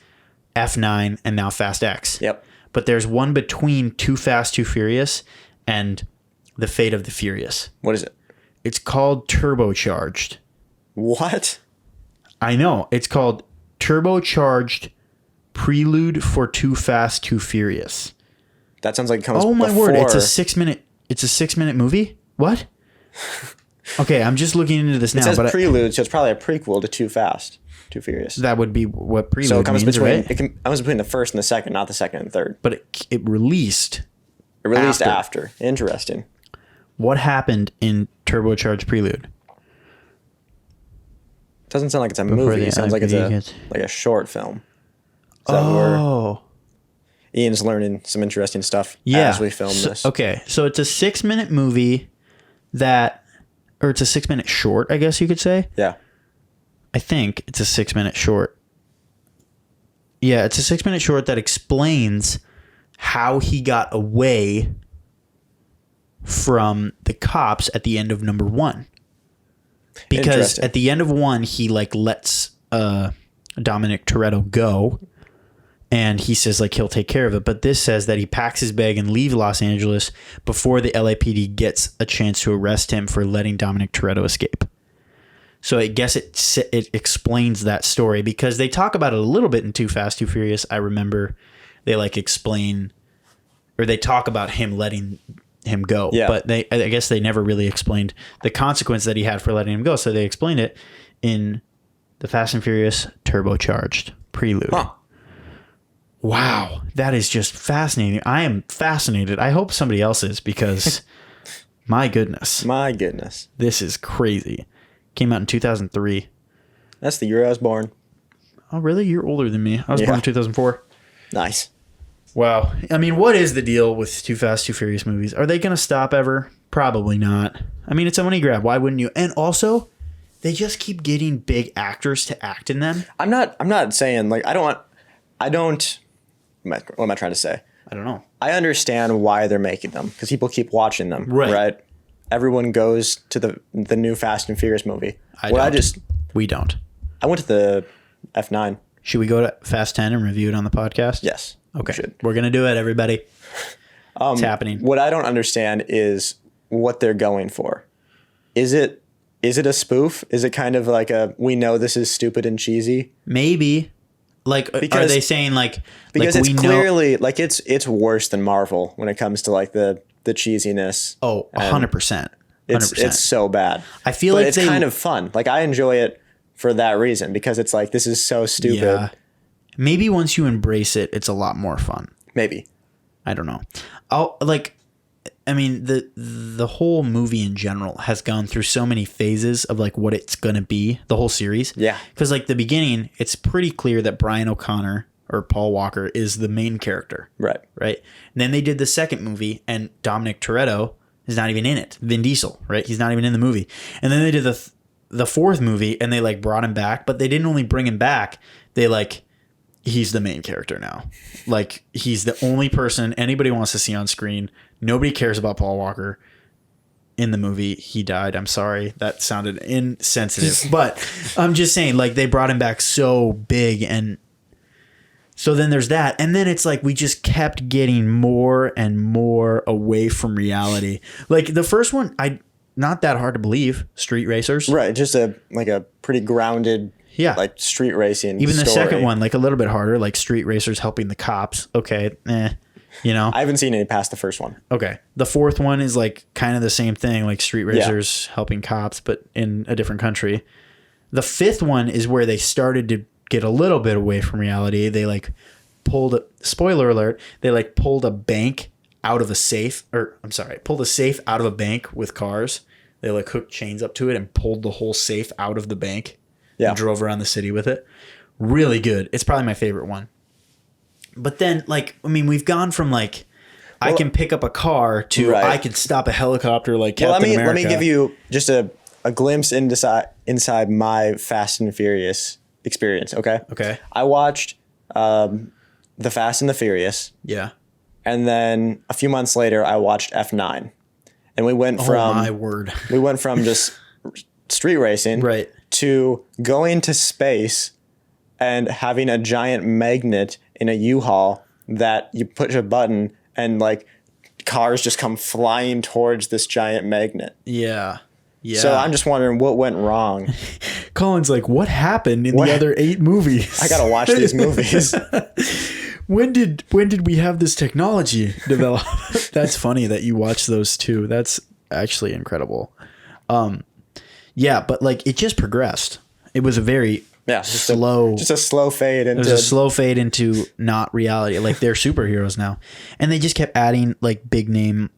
F9, and now Fast X. Yep. But there's one between Too Fast, Too Furious and The Fate of the Furious. What is it? It's called Turbocharged. What? I know. It's called Turbocharged Prelude for Too Fast, Too Furious. That sounds like it comes Oh my before. word! It's a 6-minute movie. What? Okay, I'm just looking into this now. It says but prelude, so it's probably a prequel to Too Fast, Too Furious. That would be what prelude So it comes means, between. right? It comes between the first and the second, not the second and third. But it released. It released after. Interesting. What happened in Turbocharged Prelude? Doesn't sound like it's a movie. It sounds like it's a short film. Is that where Ian's learning some interesting stuff as we film this? Okay, so it's a 6-minute movie or it's a 6-minute short, I guess you could say. Yeah. I think it's a 6-minute short. Yeah, it's a 6-minute short that explains how he got away from the cops at the end of number 1. Because at the end of 1, he lets Dominic Toretto go, and he says he'll take care of it. But this says that he packs his bag and leaves Los Angeles before the LAPD gets a chance to arrest him for letting Dominic Toretto escape. So I guess it explains that story because they talk about it a little bit in Too Fast, Too Furious. I remember they explain, or they talk about him letting him go. Yeah. But I guess they never really explained the consequence that he had for letting him go. So they explained it in the Fast and Furious Turbocharged Prelude. Huh. Wow, that is just fascinating. I am fascinated. I hope somebody else is because my goodness. My goodness. This is crazy. Came out in 2003. That's the year I was born. Oh, really? You're older than me. I was born in 2004. Nice. Wow. I mean, what is the deal with Too Fast, Too Furious movies? Are they going to stop ever? Probably not. I mean, it's a money grab. Why wouldn't you? And also, they just keep getting big actors to act in them. I'm not saying what am I trying to say? I don't know. I understand why they're making them because people keep watching them. Right. Everyone goes to the new Fast and Furious movie. We don't. I went to the F9. Should we go to Fast 10 and review it on the podcast? Yes. Okay. We're going to do it, everybody. It's happening. What I don't understand is what they're going for. Is it a spoof? Is it kind of like we know this is stupid and cheesy? Maybe. Are they saying because it's clearly it's worse than Marvel when it comes to the cheesiness. Oh, 100%. It's so bad. I feel it's kind of fun. I enjoy it for that reason because it's this is so stupid. Yeah. Maybe once you embrace it, it's a lot more fun. Maybe. I don't know. The whole movie in general has gone through so many phases of what it's going to be, the whole series. Yeah. Because the beginning, it's pretty clear that Brian O'Connor or Paul Walker is the main character. Right. Right. And then they did the second movie and Dominic Toretto is not even in it. Vin Diesel, right? He's not even in the movie. And then they did the fourth movie and they brought him back, but they didn't only bring him back. They he's the main character now. He's the only person anybody wants to see on screen. Nobody cares about Paul Walker in the movie. He died. I'm sorry. That sounded insensitive. But I'm just saying, they brought him back so big. And so then there's that. And then it's we just kept getting more and more away from reality. The first one, not that hard to believe. Street Racers. Right. Just a pretty grounded... Yeah. Street racing. Even the second one, a little bit harder, Street Racers helping the cops. Okay. I haven't seen any past the first one. Okay. The fourth one is kind of the same thing, Street Racers helping cops, but in a different country. The fifth one is where they started to get a little bit away from reality. They spoiler alert, they pulled a bank out of a safe, pulled a safe out of a bank with cars. They hooked chains up to it and pulled the whole safe out of the bank. Yeah. and drove around the city with it. Really good. It's probably my favorite one. But then, like, I mean, we've gone from like I can pick up a car to I can stop a helicopter like Captain America. Let me give you just a glimpse inside my Fast and Furious experience. Okay. Okay. I watched The Fast and the Furious. Yeah. And then a few months later, I watched F9, and we went from my word. We went from just street racing to going to space and having a giant magnet in a U-Haul that you push a button and like cars just come flying towards this giant magnet. Yeah. Yeah. So I'm just wondering what went wrong. Colin's like, what happened in the other 8 movies? I gotta watch these movies. When did we have this technology develop? That's funny that you watch those too. That's actually incredible. Yeah, but like it just progressed. It was a very slow, just a slow fade into. It was a slow fade into not reality. Like they're superheroes now, and they just kept adding like big name,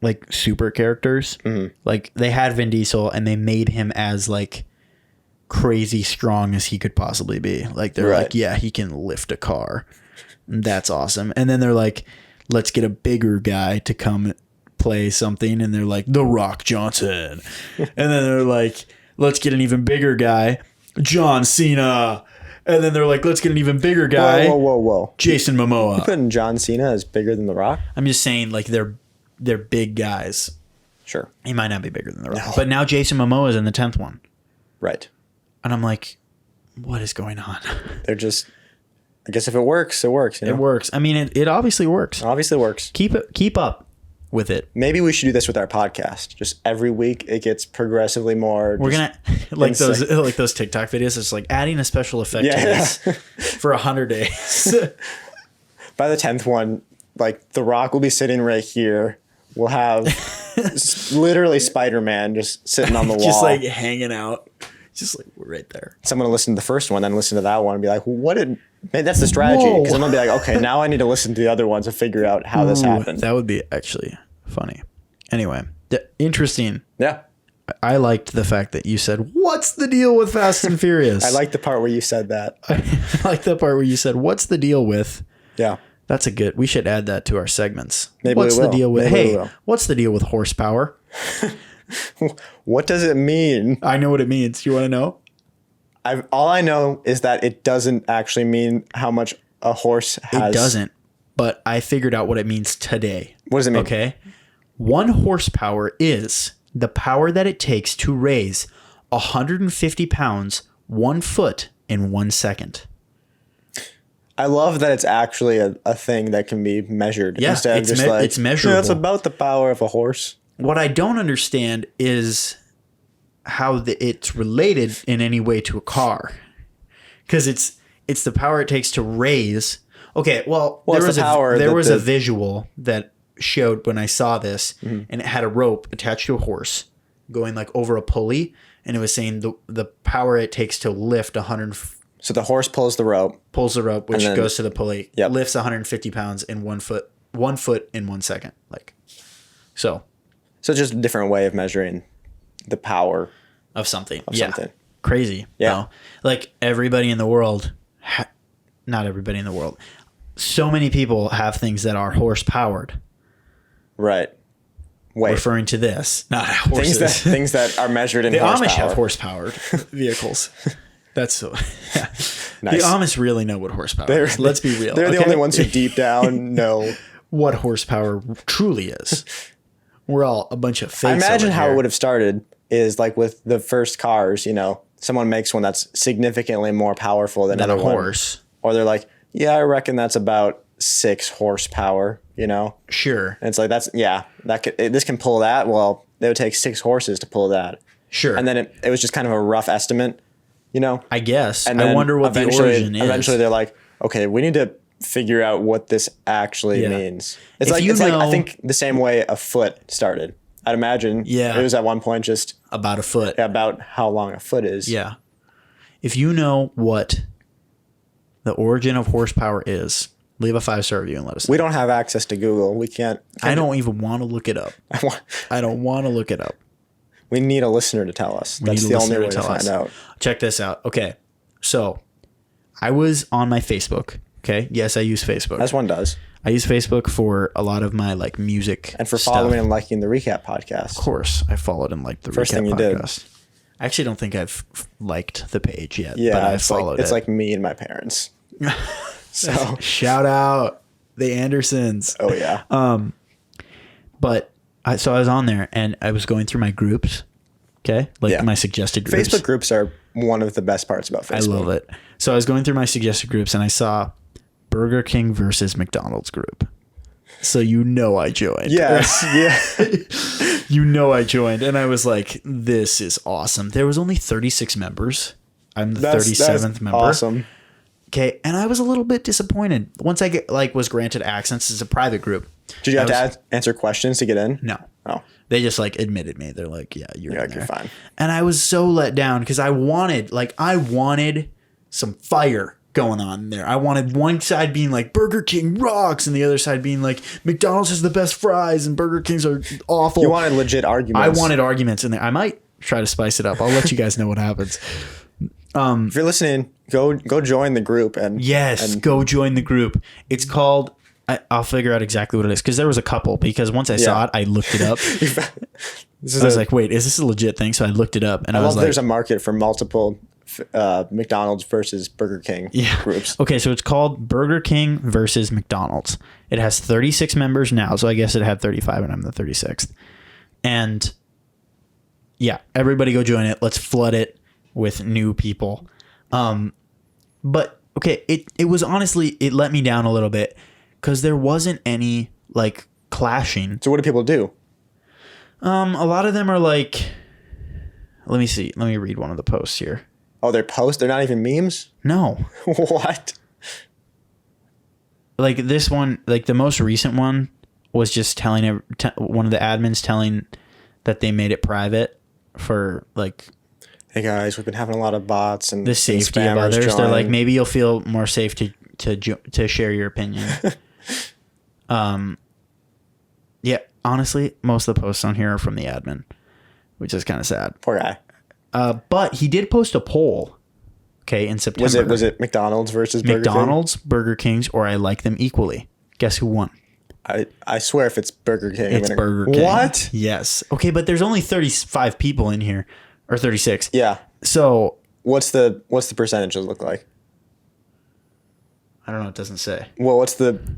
like super characters. Mm-hmm. Like they had Vin Diesel, and they made him as like crazy strong as he could possibly be. Like they're like, yeah, he can lift a car. That's awesome. And then they're like, let's get a bigger guy to come play something. And they're like, The Rock Johnson. And then they're like, let's get an even bigger guy, John Cena. And then they're like, let's get an even bigger guy. Whoa. Jason Momoa. You putting John Cena as bigger than The Rock? I'm just saying like they're big guys. Sure. He might not be bigger than The Rock. No. But now Jason Momoa is in the 10th one. Right. And I'm like, what is going on? They're just... I guess if it works, it works. You know? It works. I mean, it obviously works. Obviously works. Keep up with it. Maybe we should do this with our podcast. Just every week, it gets progressively more. We're gonna like those TikTok videos. It's like adding a special effect to this for 100 days. By the 10th one, like The Rock will be sitting right here. We'll have literally Spider-Man just sitting on the wall, just like hanging out. Just like we're right there. Someone will listen to the first one, then listen to that one, and be like, "What did?" Man, that's the strategy. Because I'm gonna be like, "Okay, now I need to listen to the other ones and figure out how this happened." That would be actually funny. Anyway, interesting. Yeah, I liked the fact that you said, "What's the deal with Fast and Furious?" I like the part where you said that. I like the part where you said, "What's the deal with?" Yeah, that's a good. We should add that to our segments. Maybe what's we will. the deal with? Maybe Hey, what's the deal with horsepower? What does it mean? I know what it means. Do you want to know? All I know is that it doesn't actually mean how much a horse has. It doesn't, but I figured out what it means today. What does it mean? Okay. 1 horsepower is the power that it takes to raise 150 pounds 1 foot in 1 second. I love that it's actually a thing that can be measured. Yeah, instead of just like, it's measurable. It's about the power of a horse. What I don't understand is how it's related in any way to a car, because it's the power it takes to raise. Okay, well there was a visual that showed when I saw this, and it had a rope attached to a horse going like over a pulley, and it was saying the power it takes to lift 100. So the horse pulls the rope, which goes to the pulley, lifts 150 pounds in 1 foot in 1 second. Like, so just a different way of measuring the power of something. Something. Crazy. Yeah. No? Like everybody in the world, not everybody in the world. So many people have things that are horse powered. Right. Wait. Referring to this, not horses. Things that are measured in the horsepower. Amish have horse-powered vehicles. That's so. Yeah. Nice. The Amish really know what horsepower is. Let's be real. They're the only ones who deep down know what horsepower truly is. We're all a bunch of fakes. I imagine how it would have started is like with the first cars, you know, someone makes one that's significantly more powerful than a horse. Or they're like, yeah, I reckon that's about 6 horsepower, you know? Sure. And it's like, this can pull that. Well, it would take 6 horses to pull that. Sure. And then it was just kind of a rough estimate, you know? I guess. And I wonder what the origin is. Eventually they're like, okay, we need to figure out what this actually means. It's like I think the same way a foot started. I'd imagine it was at one point just about a foot. About how long a foot is. Yeah. If you know what the origin of horsepower is, leave a 5-star review and let us know. We don't have access to Google. We can't. I don't even want to look it up. I don't want to look it up. We need a listener to tell us. That's the only way to find out. Check this out. Okay. So I was on my Facebook. Okay. Yes, I use Facebook. As one does. I use Facebook for a lot of my like music and for stuff. following and liking the Recap podcast. Of course, I followed and liked the First Recap thing you podcast. did. I actually don't think I've liked the page yet. Yeah, but I followed it. It's like me and my parents. So shout out the Andersons. Oh yeah. But so I was on there and I was going through my groups. Okay, like my suggested groups. Facebook groups are one of the best parts about Facebook. I love it. So I was going through my suggested groups and I saw Burger King versus McDonald's group. So I joined. Yes. Yeah. I joined. And I was like, this is awesome. There was only 36 members. I'm the 37th member. Awesome. Okay. And I was a little bit disappointed. Once I was granted access, it's a private group. Did you have to answer questions to get in? No. Oh. They just admitted me. They're like, yeah, you're in there. You're fine. And I was so let down because I wanted some fire going on there. I wanted one side being like Burger King rocks and the other side being like McDonald's has the best fries and Burger Kings are awful. You wanted legit arguments. I wanted arguments in there. I might try to spice it up. I'll let you guys know what happens. If you're listening, go join the group and go join the group. It's called I'll figure out exactly what it is because there was a couple because once I saw it, I looked it up. I was like, wait, is this a legit thing? So I looked it up and I was like, there's a market for multiple McDonald's versus Burger King groups. Okay, so it's called Burger King versus McDonald's. It has 36 members now, so I guess it had 35 and I'm the 36th. And yeah, everybody go join it. Let's flood it with new people. But okay, it was honestly, it let me down a little bit because there wasn't any clashing. So what do people do? A lot of them are like, let me see. Let me read one of the posts here. Oh, they're posts? They're not even memes? No. What? This one, the most recent one was just telling one of the admins telling that they made it private for hey guys, we've been having a lot of bots and the safety of others. Join. They're like, maybe you'll feel more safe to share your opinion. Yeah, honestly, most of the posts on here are from the admin, which is kind of sad. Poor guy. But he did post a poll. Okay, in September. Was it McDonald's versus Burger King? McDonald's, Burger King's, or I like them equally. Guess who won? I swear if it's Burger King. It's Burger King. What? Yes. Okay, but there's only 35 people in here. Or 36. Yeah. So what's the percentages look like? I don't know. It doesn't say. Well,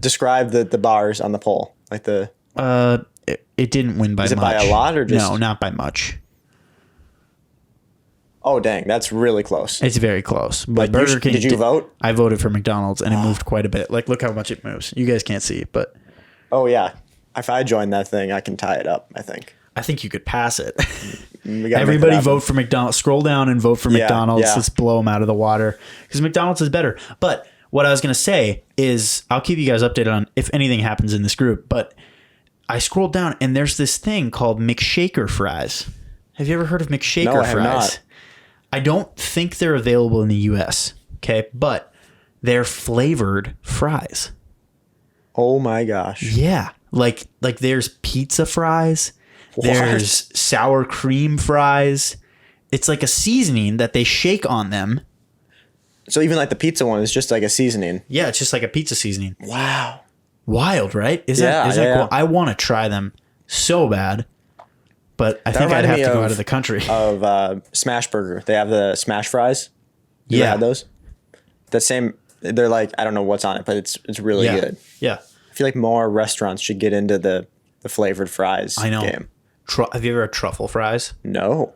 describe the bars on the poll? It didn't win by much. Is it by a lot or just? No, not by much. Oh, dang. That's really close. It's very close. But Burger King. Did you vote? I voted for McDonald's and it moved quite a bit. Look how much it moves. You guys can't see, but. Oh, yeah. If I join that thing, I can tie it up, I think. I think you could pass it. Everybody vote for McDonald's. Scroll down and vote for McDonald's. Yeah. Let's blow them out of the water because McDonald's is better. But what I was going to say is I'll keep you guys updated on if anything happens in this group. But I scrolled down and there's this thing called McShaker fries. Have you ever heard of McShaker fries? No, I have not. I don't think they're available in the U.S. Okay, but they're flavored fries. Oh my gosh! Yeah, like there's pizza fries. What? There's sour cream fries. It's like a seasoning that they shake on them. So even the pizza one is just like a seasoning. Yeah, it's just like a pizza seasoning. Wow. Wild, right? Is that cool? I want to try them so bad, but I think I'd have to go out of the country. Of Smash Burger. They have the smash fries. You ever had those? The same. They're I don't know what's on it, but it's really good. Yeah. I feel like more restaurants should get into the flavored fries game. Have you ever had truffle fries? No.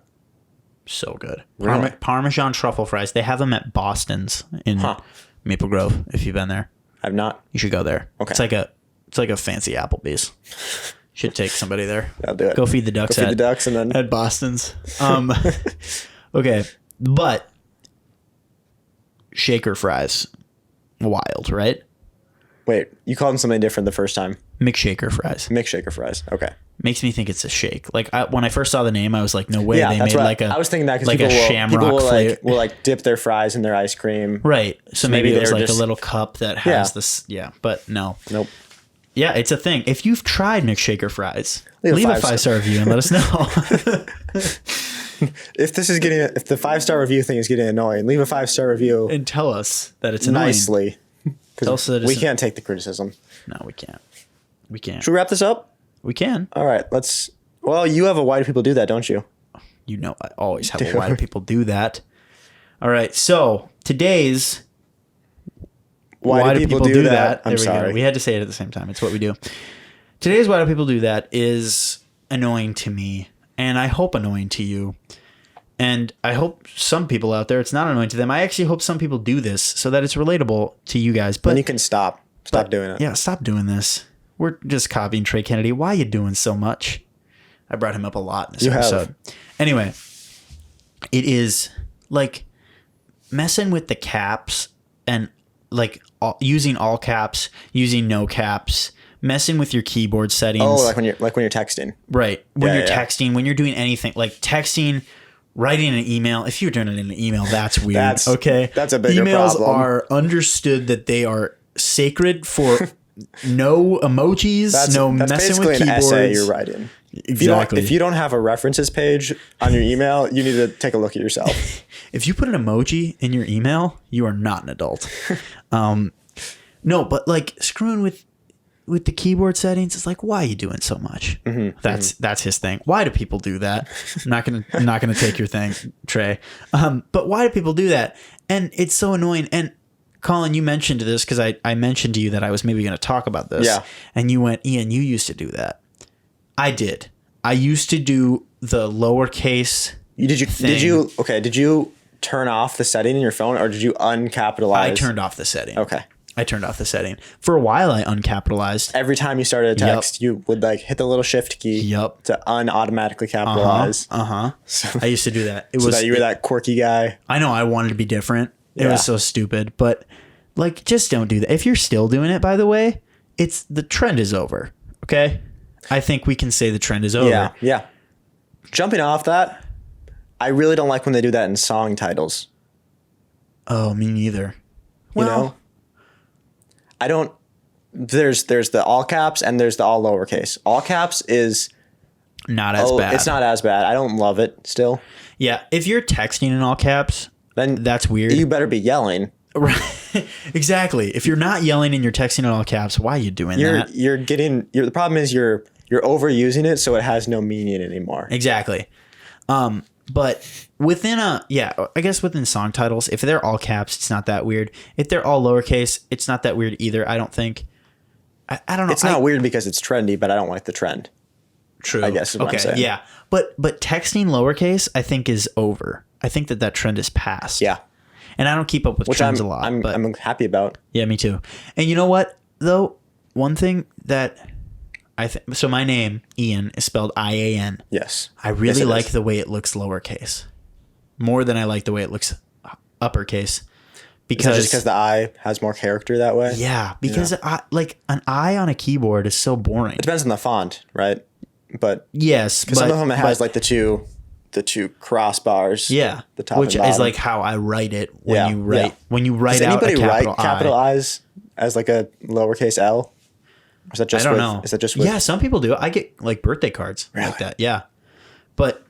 So good. Really? Parmesan truffle fries. They have them at Boston's in Maple Grove. If you've been there, I've not. You should go there. Okay. It's like a fancy Applebee's. Should take somebody there. I'll do it. Go feed the ducks. And then at Boston's. Okay, but shaker fries, wild, right? Wait, you called them something different the first time. McShaker fries. McShaker fries. Okay. Makes me think it's a shake. When I first saw the name, I was like, no way. Yeah, they that's made what I was thinking that because people will dip their fries in their ice cream. Right. So maybe there's a little cup that has this. Yeah, but no. Nope. Yeah, it's a thing. If you've tried McShaker fries, leave a 5-star review and let us know. If the 5-star review thing is getting annoying, leave a 5-star review and tell us that it's annoying. Nicely. Tell us that we can't take the criticism. No, we can't. We can't. Should we wrap this up? We can. All right, well, you have a why do people do that, don't you? You know, I always have a why do people do that. All right, so today's why do people do that? I'm sorry. We had to say it at the same time. It's what we do. Today's why do people do that is annoying to me, and I hope annoying to you. And I hope some people out there, it's not annoying to them. I actually hope some people do this so that it's relatable to you guys. But then you can stop doing it. Yeah, stop doing this. We're just copying Trey Kennedy. Why are you doing so much? I brought him up a lot in this episode. Anyway, it is like messing with the caps and like using all caps, using no caps, messing with your keyboard settings. Oh, like when you're texting. Right. When you're texting, when you're doing anything like texting, writing an email. If you're doing it in an email, that's weird. Okay. That's a bigger Emails problem. are understood that they are sacred for no emojis, no messing with keyboards. That's basically an essay you're writing. Exactly. If you don't have a references page on your email, you need to take a look at yourself. If you put an emoji in your email, you are not an adult. No, but like screwing with the keyboard settings, it's like, why are you doing so much? Mm-hmm, that's his thing. Why do people do that? I'm not gonna take your thing, Trey. But why do people do that? And it's so annoying. And Colin, you mentioned this because I mentioned to you that I was maybe going to talk about this. Yeah. And you went, Ian, you used to do that. I did. I used to do the lowercase. Did you turn off the setting in your phone, or did you uncapitalize? I turned off the setting. Okay. I turned off the setting. For a while, I uncapitalized. Every time you started a text, you would like hit the little shift key to unautomatically capitalize. So, I used to do that. So that you were that quirky guy. I know. I wanted to be different. It was so stupid. But like, just don't do that. If you're still doing it, by the way, the trend is over. Okay? I think we can say the trend is over. Yeah. Jumping off that, I really don't like when they do that in song titles. Oh, me neither. Well, you know? I don't. There's the all caps and there's the all lowercase. All caps is not as bad. It's not as bad. I don't love it still. Yeah, if you're texting in all caps, then that's weird. You better be yelling. Right. Exactly. If you're not yelling and you're texting in all caps, why are you doing that? The problem is you're overusing it, so it has no meaning anymore. Exactly. But within I guess within song titles, if they're all caps, it's not that weird. If they're all lowercase, it's not that weird either. I don't think. I don't know. It's not weird because it's trendy, but I don't like the trend. True. I guess is what I'm saying. Yeah. But texting lowercase, I think is over. I think that trend is past. Yeah. And I don't keep up with trends a lot. I'm happy about. Yeah, me too. And you know what though? One thing that so my name, Ian, is spelled I-A-N. Yes. I really like the way it looks lowercase. More than I like the way it looks uppercase. Because just because the I has more character that way? Yeah. Because like an I on a keyboard is so boring. It depends on the font, right? But yes. Because some of them has like the two crossbars. Yeah. The top which and bottom. is like how I write it when you write out a capital I's as like a lowercase L? Or is that just I don't know. Is that just with? Yeah, some people do. I get like birthday cards like that. Yeah. But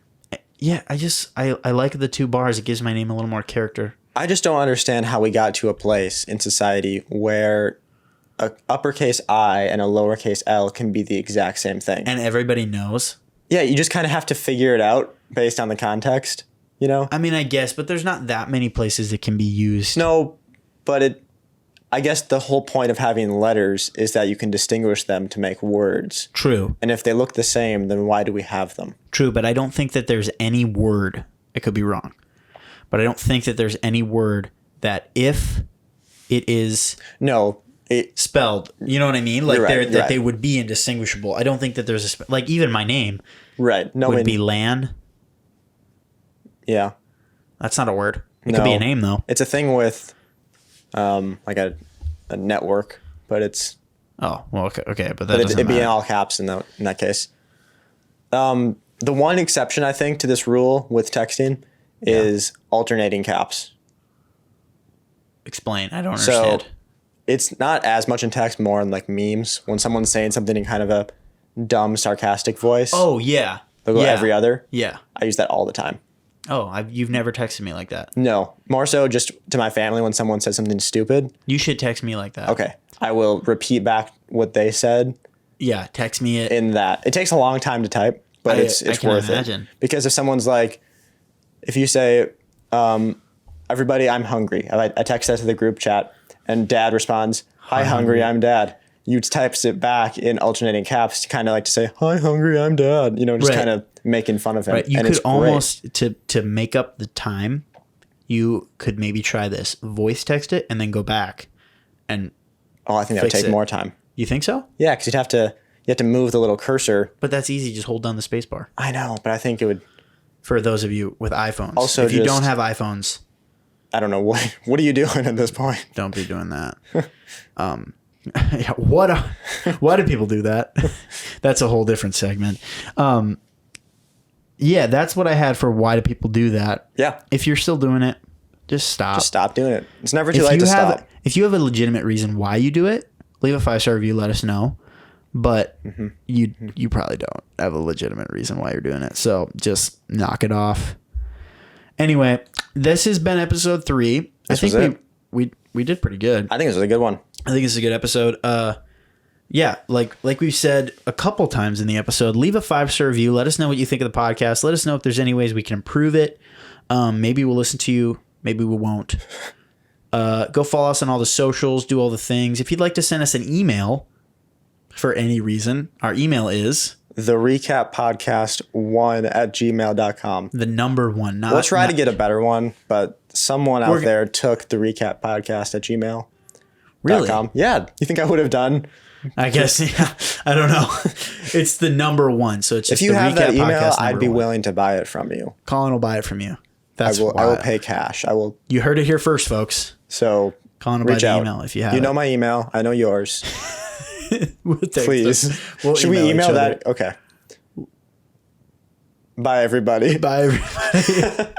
yeah, I like the 2 bars. It gives my name a little more character. I just don't understand how we got to a place in society where a uppercase I and a lowercase L can be the exact same thing. And everybody knows. Yeah, you just kind of have to figure it out based on the context, you know? I mean, I guess, but there's not that many places it can be used. No, but I guess the whole point of having letters is that you can distinguish them to make words. True. And if they look the same, then why do we have them? True, but I don't think that there's any word, I could be wrong, but I don't think that there's any word that if it is spelled, you know what I mean? Like they would be indistinguishable. I don't think that there's like even my name would be Lan. Yeah. That's not a word. It could be a name though. It's a thing with like a network, but it's okay, but that doesn't it'd be matter. in all caps in that case. The one exception I think to this rule with texting is alternating caps. Explain. I don't understand. it's not as much in text, more in like memes. When someone's saying something in kind of a dumb, sarcastic voice. Oh, yeah. They'll go every other. Yeah. I use that all the time. Oh, you've never texted me like that. No. More so just to my family when someone says something stupid. You should text me like that. Okay. I will repeat back what they said. Yeah, text me it. In that. It takes a long time to type, but it's worth it. Because if someone's like, if you say, everybody, I'm hungry. I text that to the group chat and dad responds, hi, hungry, I'm dad. You types it back in alternating caps to kind of like to say, hi, hungry, I'm dad. You know, just kind of making fun of him. Right. You could almost, to make up the time, you could maybe try this. Voice text it and then go back and I think that would take more time. You think so? Yeah, because you have to move the little cursor. But that's easy. Just hold down the space bar. I know, but I think it would. For those of you with iPhones. Also, if you don't have iPhones. I don't know. What are you doing at this point? Don't be doing that. Yeah, why do people do that? That's a whole different segment. Yeah, that's what I had for why do people do that. Yeah. If you're still doing it, just stop. Just stop doing it. It's never too late to stop. If you have a legitimate reason why you do it, leave a 5-star review, let us know. But you probably don't have a legitimate reason why you're doing it. So just knock it off. Anyway, this has been episode 3. I think we did pretty good. I think this was a good one. I think it's a good episode. Yeah, like we've said a couple times in the episode, leave a 5-star review. Let us know what you think of the podcast. Let us know if there's any ways we can improve it. Maybe we'll listen to you. Maybe we won't. Go follow us on all the socials. Do all the things. If you'd like to send us an email for any reason, our email is therecappodcast1@gmail.com. The number 1. We'll try to get a better one, but someone out there took therecappodcast@gmail.com. Really? Yeah. You think I would have done? I guess. Yeah. I don't know. It's the number 1. So it's just if you have that email, I'd be willing to buy it from you. Colin will buy it from you. I will pay cash. I will. You heard it here first, folks. So Colin will buy the email if you have it. You know my email. I know yours. Please. Should we email that? Okay. Bye, everybody. Bye, everybody.